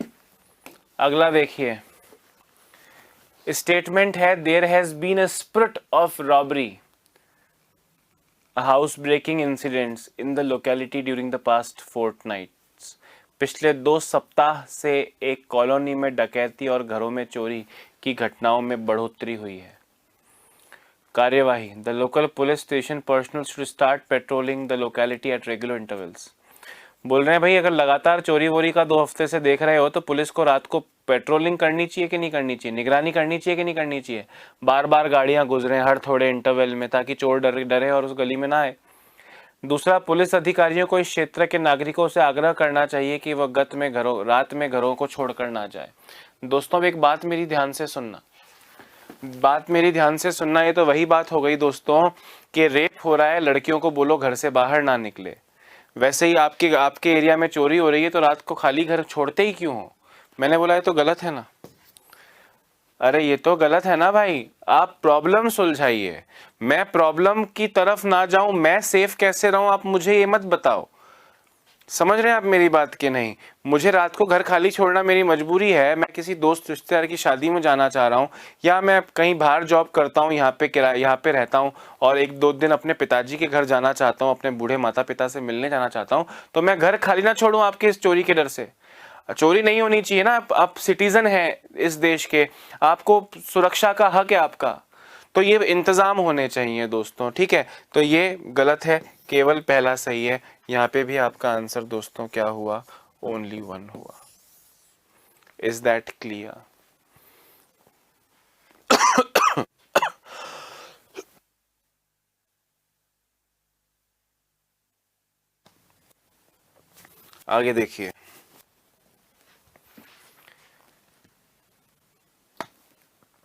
अगला देखिए, स्टेटमेंट है, there has been a spurt of robbery, house breaking incidents in the locality during the past fortnights. पिछले 2 सप्ताह से एक कॉलोनी में डकैती और घरों में चोरी की घटनाओं में बढ़ोतरी हुई है। कार्यवाही, the local police station personal should start patrolling the locality at regular intervals. बोल रहे हैं भाई अगर लगातार चोरी वोरी का 2 हफ्ते से देख रहे हो तो पुलिस को रात को पेट्रोलिंग करनी चाहिए कि नहीं करनी चाहिए, निगरानी करनी चाहिए कि नहीं करनी चाहिए, बार बार गाड़ियां गुजरें हर थोड़े इंटरवल में, ताकि चोर डरे और उस गली में ना आए। दूसरा, पुलिस अधिकारियों को इस क्षेत्र के नागरिकों से आग्रह करना चाहिए कि वह रात में घरों को छोड़कर ना जाए। दोस्तों अब एक बात मेरी ध्यान से सुनना, बात मेरी ध्यान से सुनना। ये तो वही बात हो गई दोस्तों कि रेप हो रहा है, लड़कियों को बोलो घर से बाहर ना निकले। वैसे ही आपके आपके एरिया में चोरी हो रही है तो रात को खाली घर छोड़ते ही क्यों हो? मैंने बोला ये तो गलत है ना। अरे ये तो गलत है ना भाई, आप प्रॉब्लम सुलझाइए, मैं प्रॉब्लम की तरफ ना जाऊं, मैं सेफ कैसे रहूं आप मुझे ये मत बताओ। समझ रहे हैं आप मेरी बात कि नहीं? मुझे रात को घर खाली छोड़ना मेरी मजबूरी है, मैं किसी दोस्त रिश्तेदार की शादी में जाना चाह रहा हूँ, या मैं कहीं बाहर जॉब करता हूँ, यहाँ पे किराए यहाँ पे रहता हूँ और एक दो दिन अपने पिताजी के घर जाना चाहता हूँ, अपने बूढ़े माता पिता से मिलने जाना चाहता हूँ, तो मैं घर खाली ना छोड़ूं आपके इस चोरी के डर से? चोरी नहीं होनी चाहिए ना, आप सिटीजन हैं इस देश के, आपको सुरक्षा का हक है आपका, तो ये इंतजाम होने चाहिए दोस्तों, ठीक है? तो ये गलत है, केवल पहला सही है। यहाँ पे भी आपका आंसर दोस्तों क्या हुआ? ओनली वन हुआ। Is that clear? आगे देखिए,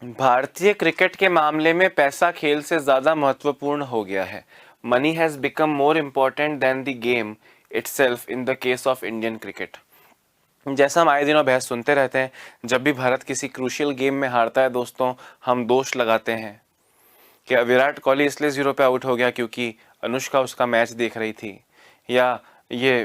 भारतीय क्रिकेट के मामले में पैसा खेल से ज्यादा महत्वपूर्ण हो गया है। Money has become more important then the game itself in the case of Indian cricket. जैसा हम आए दिनों बहस सुनते रहते हैं, जब भी भारत किसी क्रूशियल गेम में हारता है दोस्तों, हम दोष लगाते हैं कि विराट कोहली इसलिए 0 पे आउट हो गया क्योंकि अनुष्का उसका मैच देख रही थी, या ये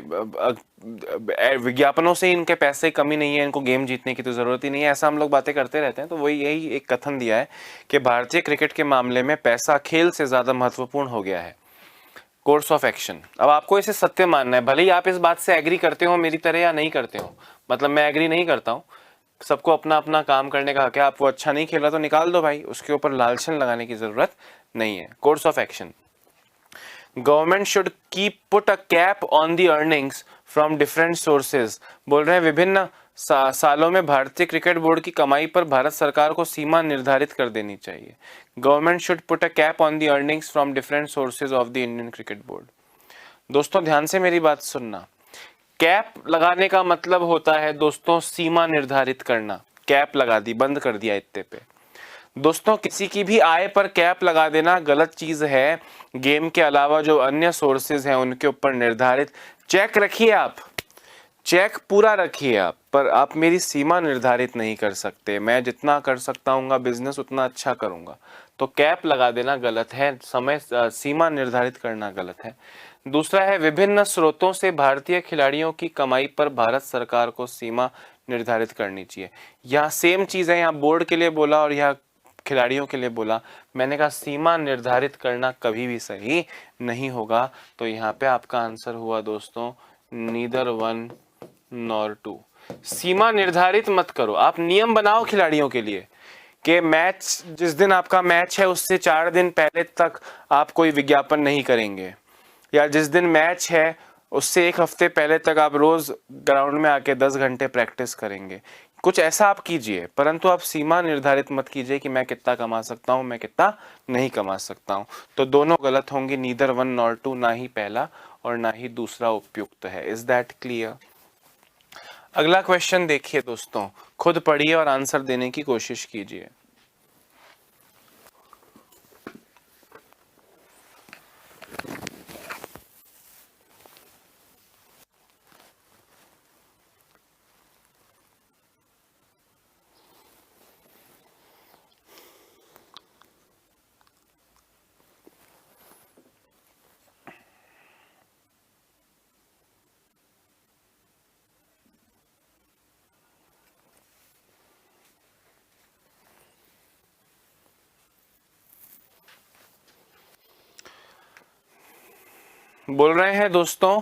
विज्ञापनों से इनके पैसे कमी नहीं है, इनको गेम जीतने की तो जरूरत ही नहीं है, ऐसा हम लोग बातें करते रहते हैं। तो वही यही एक कथन दिया है कि भारतीय क्रिकेट के मामले में पैसा खेल से ज्यादा महत्वपूर्ण हो गया है। कोर्स ऑफ एक्शन, अब आपको इसे सत्य मानना है, भले ही आप इस बात से एग्री करते हो मेरी तरह या नहीं करते हो, मतलब मैं एग्री नहीं करता हूँ, सबको अपना अपना काम करने का हक है। आप वो अच्छा नहीं खेला तो निकाल दो भाई, उसके ऊपर लालछन लगाने की जरूरत नहीं है। Course of action, government should keep put a cap on the earnings from different sources. बोल रहे हैं विभिन्न सालों में भारतीय क्रिकेट बोर्ड की कमाई पर भारत सरकार को सीमा निर्धारित कर देनी चाहिए। Government should put a cap on the earnings from different sources of the Indian cricket board. दोस्तों ध्यान से मेरी बात सुनना, कैप लगाने का मतलब होता है दोस्तों सीमा निर्धारित करना। कैप लगा दी, बंद कर दिया इतने पे। दोस्तों किसी की भी आय पर कैप लगा देना गलत चीज है। गेम के अलावा जो अन्य सोर्सेज हैं उनके ऊपर निर्धारित चेक रखिए, आप चेक पूरा रखिए आप, पर आप मेरी सीमा निर्धारित नहीं कर सकते। मैं जितना कर सकता हूँ बिजनेस उतना अच्छा करूंगा, तो कैप लगा देना गलत है, समय सीमा निर्धारित करना गलत है। दूसरा है विभिन्न स्रोतों से भारतीय खिलाड़ियों की कमाई पर भारत सरकार को सीमा निर्धारित करनी चाहिए। यहाँ सेम चीज है, यहाँ बोर्ड के लिए बोला और यहाँ खिलाड़ियों के लिए बोला। मैंने कहा सीमा निर्धारित करना कभी भी सही नहीं होगा, तो यहाँ पे आपका आंसर हुआ दोस्तों नीदर 1 नॉर 2। सीमा निर्धारित मत करो, आप नियम बनाओ खिलाड़ियों के लिए कि मैच जिस दिन आपका मैच है उससे 4 दिन पहले तक आप कोई विज्ञापन नहीं करेंगे, या जिस दिन मैच है उससे 1 हफ्ते पहले तक आप रोज ग्राउंड में आके 10 घंटे प्रैक्टिस करेंगे। कुछ ऐसा आप कीजिए, परंतु आप सीमा निर्धारित मत कीजिए कि मैं कितना कमा सकता हूं, मैं कितना नहीं कमा सकता हूं। तो दोनों गलत होंगे, नीदर 1 नॉर 2, ना ही पहला और ना ही दूसरा उपयुक्त है। Is that clear? अगला क्वेश्चन देखिए दोस्तों, खुद पढ़िए और आंसर देने की कोशिश कीजिए। बोल रहे हैं दोस्तों,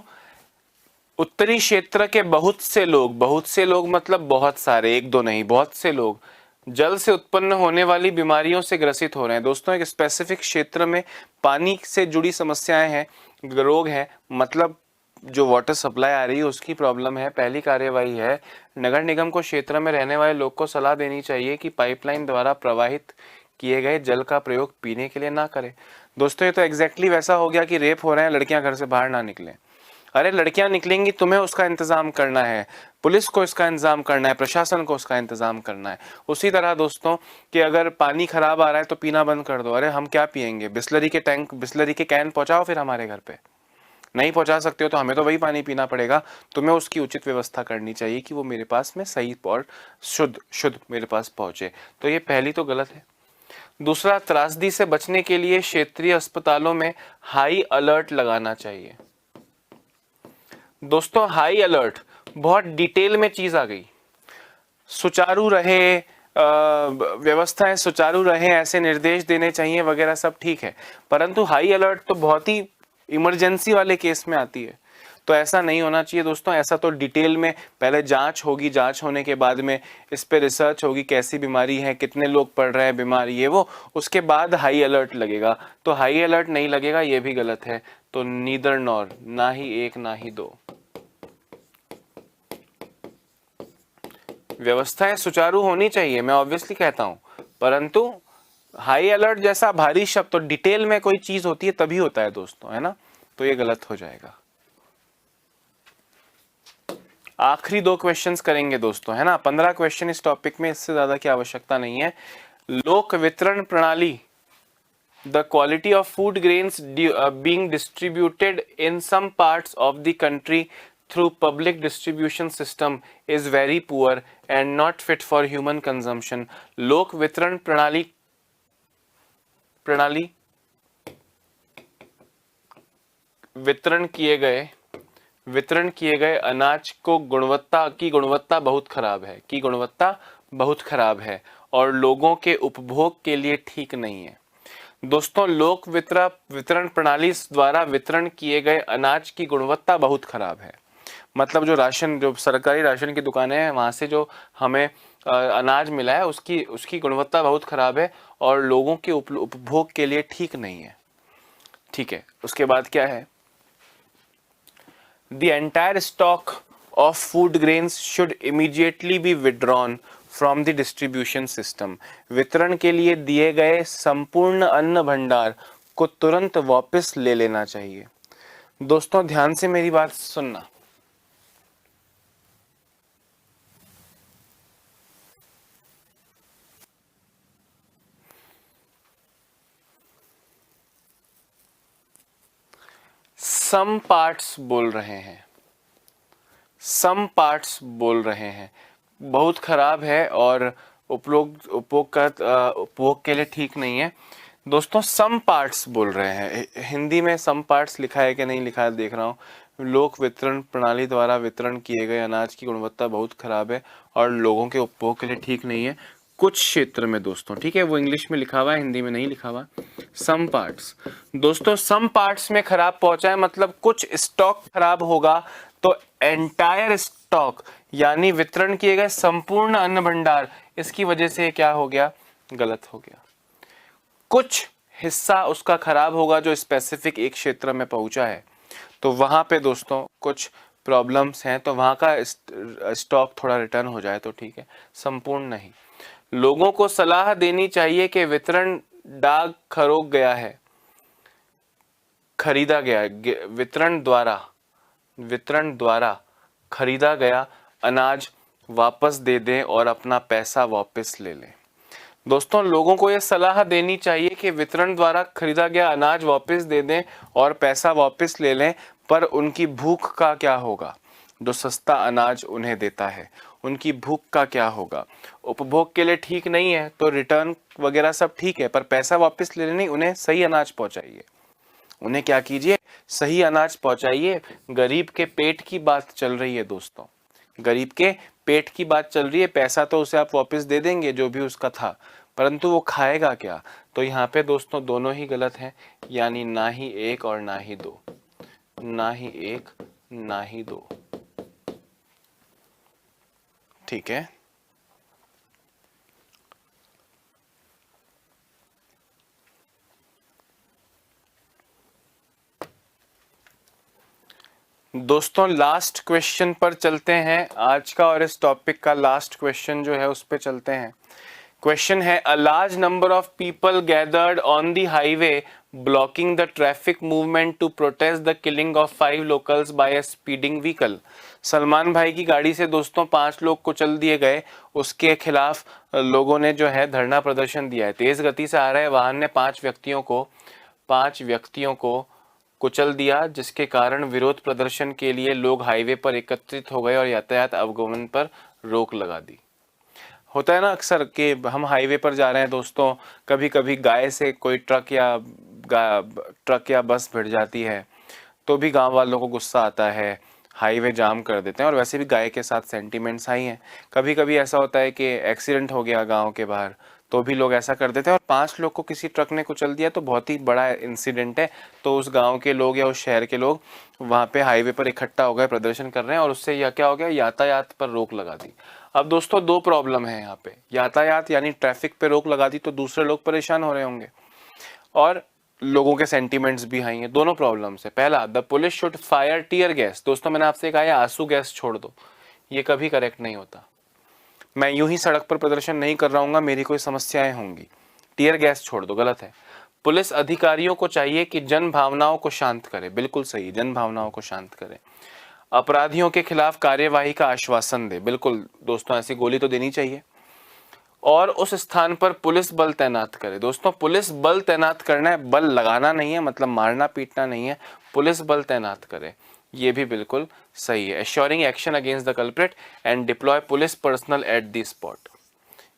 उत्तरी क्षेत्र के बहुत से लोग मतलब बहुत सारे, एक दो नहीं, बहुत से लोग जल से उत्पन्न होने वाली बीमारियों से ग्रसित हो रहे हैं। दोस्तों एक स्पेसिफिक क्षेत्र में पानी से जुड़ी समस्याएं हैं, रोग हैं, मतलब जो वाटर सप्लाई आ रही है उसकी प्रॉब्लम है। पहली कार्यवाही है नगर निगम को क्षेत्र में रहने वाले लोग को सलाह देनी चाहिए कि पाइपलाइन द्वारा प्रवाहित किए गए जल का प्रयोग पीने के लिए ना करें। दोस्तों ये तो एग्जैक्टली वैसा हो गया कि रेप हो रहे हैं, लड़कियां घर से बाहर ना निकलें। अरे लड़कियां निकलेंगी, तुम्हें उसका इंतजाम करना है, पुलिस को इसका इंतजाम करना है, प्रशासन को उसका इंतजाम करना है। उसी तरह दोस्तों कि अगर पानी खराब आ रहा है तो पीना बंद कर दो। अरे हम क्या पियेंगे, बिस्लरी के टैंक, बिस्लरी के कैन पहुंचाओ फिर हमारे घर पे। नहीं पहुंचा सकते हो तो हमें तो वही पानी पीना पड़ेगा। तुम्हें उसकी उचित व्यवस्था करनी चाहिए कि वो मेरे पास में सही और शुद्ध शुद्ध मेरे पास पहुंचे। तो ये पहली तो गलत है। दूसरा, त्रासदी से बचने के लिए क्षेत्रीय अस्पतालों में हाई अलर्ट लगाना चाहिए। दोस्तों हाई अलर्ट, बहुत डिटेल में चीज आ गई। सुचारू रहे, व्यवस्थाएं सुचारू रहे, ऐसे निर्देश देने चाहिए वगैरह, सब ठीक है, परंतु हाई अलर्ट तो बहुत ही इमरजेंसी वाले केस में आती है। तो ऐसा नहीं होना चाहिए दोस्तों। ऐसा तो डिटेल में पहले जांच होगी, जांच होने के बाद में इस पे रिसर्च होगी, कैसी बीमारी है, कितने लोग पड़ रहे हैं बीमार, ये वो, उसके बाद हाई अलर्ट लगेगा। तो हाई अलर्ट नहीं लगेगा, ये भी गलत है। तो नीदर नॉर, ना ही एक ना ही दो। व्यवस्थाएं सुचारू होनी चाहिए, मैं ऑब्वियसली कहता हूं, परंतु हाई अलर्ट जैसा भारी शब्द तो डिटेल में कोई चीज होती है तभी होता है दोस्तों, है ना। तो ये गलत हो जाएगा। आखिरी 2 क्वेश्चंस करेंगे दोस्तों, है ना। 15 क्वेश्चन इस टॉपिक में, इससे ज्यादा की आवश्यकता नहीं है। लोक वितरण प्रणाली, the quality of food grains being distributed in some parts of the country through public distribution system is very poor and not fit for human consumption. लोक वितरण प्रणाली वितरण किए गए अनाज को गुणवत्ता बहुत खराब है और लोगों के उपभोग के लिए ठीक नहीं है। दोस्तों लोक वितरण प्रणाली द्वारा वितरण किए गए अनाज की गुणवत्ता बहुत खराब है। मतलब जो सरकारी राशन की दुकानें हैं वहां से जो हमें अनाज मिला है उसकी गुणवत्ता बहुत खराब है और लोगों के उपभोग के लिए ठीक नहीं है। ठीक है, उसके बाद क्या है, the entire stock of food grains should immediately be withdrawn from the distribution system. वितरण के लिए दिए गए संपूर्ण अन्न भंडार को तुरंत वापस ले लेना चाहिए। दोस्तों ध्यान से मेरी बात सुनना। सम पार्ट्स बोल रहे हैं, बहुत खराब है और उपभोग के लिए ठीक नहीं है। दोस्तों सम पार्ट्स बोल रहे हैं, हिंदी में सम पार्ट्स लिखा है कि नहीं लिखा है देख रहा हूँ। लोक वितरण प्रणाली द्वारा वितरण किए गए अनाज की गुणवत्ता बहुत खराब है और लोगों के उपभोग के लिए ठीक नहीं है कुछ क्षेत्र में दोस्तों। ठीक है, वो इंग्लिश में लिखा हुआ है, हिंदी में नहीं लिखा हुआ। सम पार्ट्स, दोस्तों सम पार्ट्स में खराब पहुंचा है मतलब कुछ स्टॉक खराब होगा तो एंटायर स्टॉक यानी वितरण किए गए संपूर्ण अन्न भंडार, इसकी वजह से क्या हो गया, गलत हो गया। कुछ हिस्सा उसका खराब होगा जो स्पेसिफिक एक क्षेत्र में पहुंचा है, तो वहां पे दोस्तों कुछ प्रॉब्लम्स हैं, तो वहां का स्टॉक थोड़ा रिटर्न हो जाए तो ठीक है, संपूर्ण नहीं। लोगों को सलाह देनी चाहिए कि वितरण डाक खरोग गया है, खरीदा गया, वितरण द्वारा खरीदा गया अनाज वापस दे दें और अपना पैसा वापस ले लें। दोस्तों लोगों को यह सलाह देनी चाहिए कि वितरण द्वारा खरीदा गया अनाज वापस दे दें और पैसा वापस ले लें, पर उनकी भूख का क्या होगा, जो सस्ता अनाज उन्हें देता है उनकी भूख का क्या होगा। उपभोग के लिए ठीक नहीं है तो रिटर्न वगैरह सब ठीक है, पर पैसा वापस ले लें, उन्हें सही अनाज पहुंचाइए। उन्हें क्या कीजिए, सही अनाज पहुंचाइए। गरीब के पेट की बात चल रही है दोस्तों, गरीब के पेट की बात चल रही है। पैसा तो उसे आप वापस दे देंगे जो भी उसका था, परंतु वो खाएगा क्या। तो यहाँ पे दोस्तों दोनों ही गलत हैं, यानी ना ही एक और ना ही दो, ना ही एक ना ही दो। ठीक है, दोस्तों लास्ट क्वेश्चन पर चलते हैं आज का, और इस टॉपिक का लास्ट क्वेश्चन जो है उस पर चलते हैं क्वेश्चन है, a large number of people gathered on the highway blocking the traffic movement to protest the killing of 5 locals by a speeding vehicle. Salman भाई की गाड़ी से दोस्तों 5 लोग कुचल दिए गए, उसके खिलाफ लोगों ने जो है धरना प्रदर्शन दिया है। तेज गति से आ रहे वाहन ने 5 व्यक्तियों को कुचल दिया, जिसके कारण विरोध प्रदर्शन के लिए लोग हाईवे पर एकत्रित हो गए और यातायात अवगमन पर रोक लगा दी। होता है ना अक्सर कि हम हाईवे पर जा रहे हैं दोस्तों, कभी कभी गाय से कोई ट्रक या बस भिड़ जाती है, तो भी गांव वालों को गुस्सा आता है, हाईवे जाम कर देते हैं। और वैसे भी गाय के साथ सेंटीमेंट्स आई हैं। कभी कभी ऐसा होता है कि एक्सीडेंट हो गया गांव के बाहर, तो भी लोग ऐसा कर देते हैं। और 5 लोग को किसी ट्रक ने कुचल दिया तो बहुत ही बड़ा इंसिडेंट है। तो उस गांव के लोग या उस शहर के लोग वहाँ पे हाईवे पर इकट्ठा हो गए, प्रदर्शन कर रहे हैं, और उससे यह क्या हो गया, यातायात पर रोक लगा दी। अब दोस्तों 2 प्रॉब्लम है यहाँ पे, यातायात यानी ट्रैफिक पे रोक लगा दी तो दूसरे लोग परेशान हो रहे होंगे, और लोगों के सेंटीमेंट्स भी हाई हैं। दोनों प्रॉब्लम्स है। पहला, the police should fire tear gas. दोस्तों मैंने आपसे कहा है आंसू गैस छोड़ दो, ये कभी करेक्ट नहीं होता। मैं यूं ही सड़क पर प्रदर्शन नहीं कर रहा हूँ, मेरी कोई समस्याएं होंगी, टीयर गैस छोड़ दो, गलत है। पुलिस अधिकारियों को चाहिए कि जन भावनाओं को शांत करे, बिल्कुल सही, जन भावनाओं को शांत करे। अपराधियों के खिलाफ कार्यवाही का आश्वासन दे, बिल्कुल दोस्तों, ऐसी गोली तो देनी चाहिए। और उस स्थान पर पुलिस बल तैनात करे। दोस्तों पुलिस बल तैनात करना है, बल लगाना नहीं है, मतलब मारना पीटना नहीं है, पुलिस बल तैनात करे, ये भी बिल्कुल सही है। Assuring action against the culprit and deploy police personal at the spot,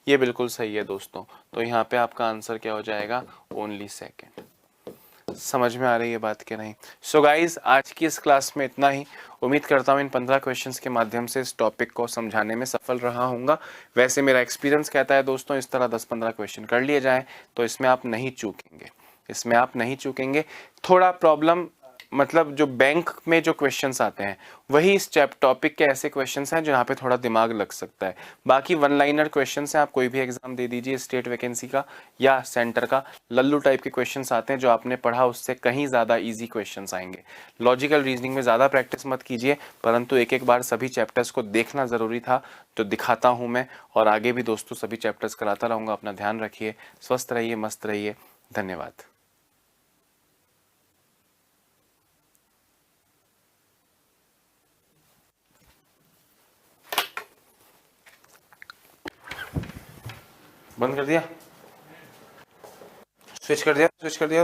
ये बिल्कुल सही है दोस्तों। तो यहाँ पे आपका आंसर क्या हो जाएगा, ओनली सेकेंड। समझ में आ रही है बात कि नहीं? सो गाइज, आज की इस क्लास में इतना ही। उम्मीद करता हूँ इन 15 क्वेश्चंस के माध्यम से इस टॉपिक को समझाने में सफल रहा हूँगा। वैसे मेरा एक्सपीरियंस कहता है दोस्तों, इस तरह 10-15 क्वेश्चन कर लिए जाएं तो इसमें आप नहीं चूकेंगे, इसमें आप नहीं चूकेंगे। थोड़ा प्रॉब्लम, मतलब जो बैंक में जो क्वेश्चंस आते हैं वही इस टॉपिक के ऐसे क्वेश्चंस हैं जहाँ पे थोड़ा दिमाग लग सकता है। बाकी वन लाइनर क्वेश्चंस हैं, आप कोई भी एग्जाम दे दीजिए, स्टेट वैकेंसी का या सेंटर का, लल्लू टाइप के क्वेश्चंस आते हैं, जो आपने पढ़ा उससे कहीं ज़्यादा ईजी क्वेश्चंस आएंगे। लॉजिकल रीजनिंग में ज़्यादा प्रैक्टिस मत कीजिए, परंतु एक एक बार सभी चैप्टर्स को देखना ज़रूरी था, जो दिखाता हूँ मैं, और आगे भी दोस्तों सभी चैप्टर्स कराता रहूँगा। अपना ध्यान रखिए, स्वस्थ रहिए, मस्त रहिए, धन्यवाद। बंद कर दिया, स्विच कर दिया, स्विच कर दिया।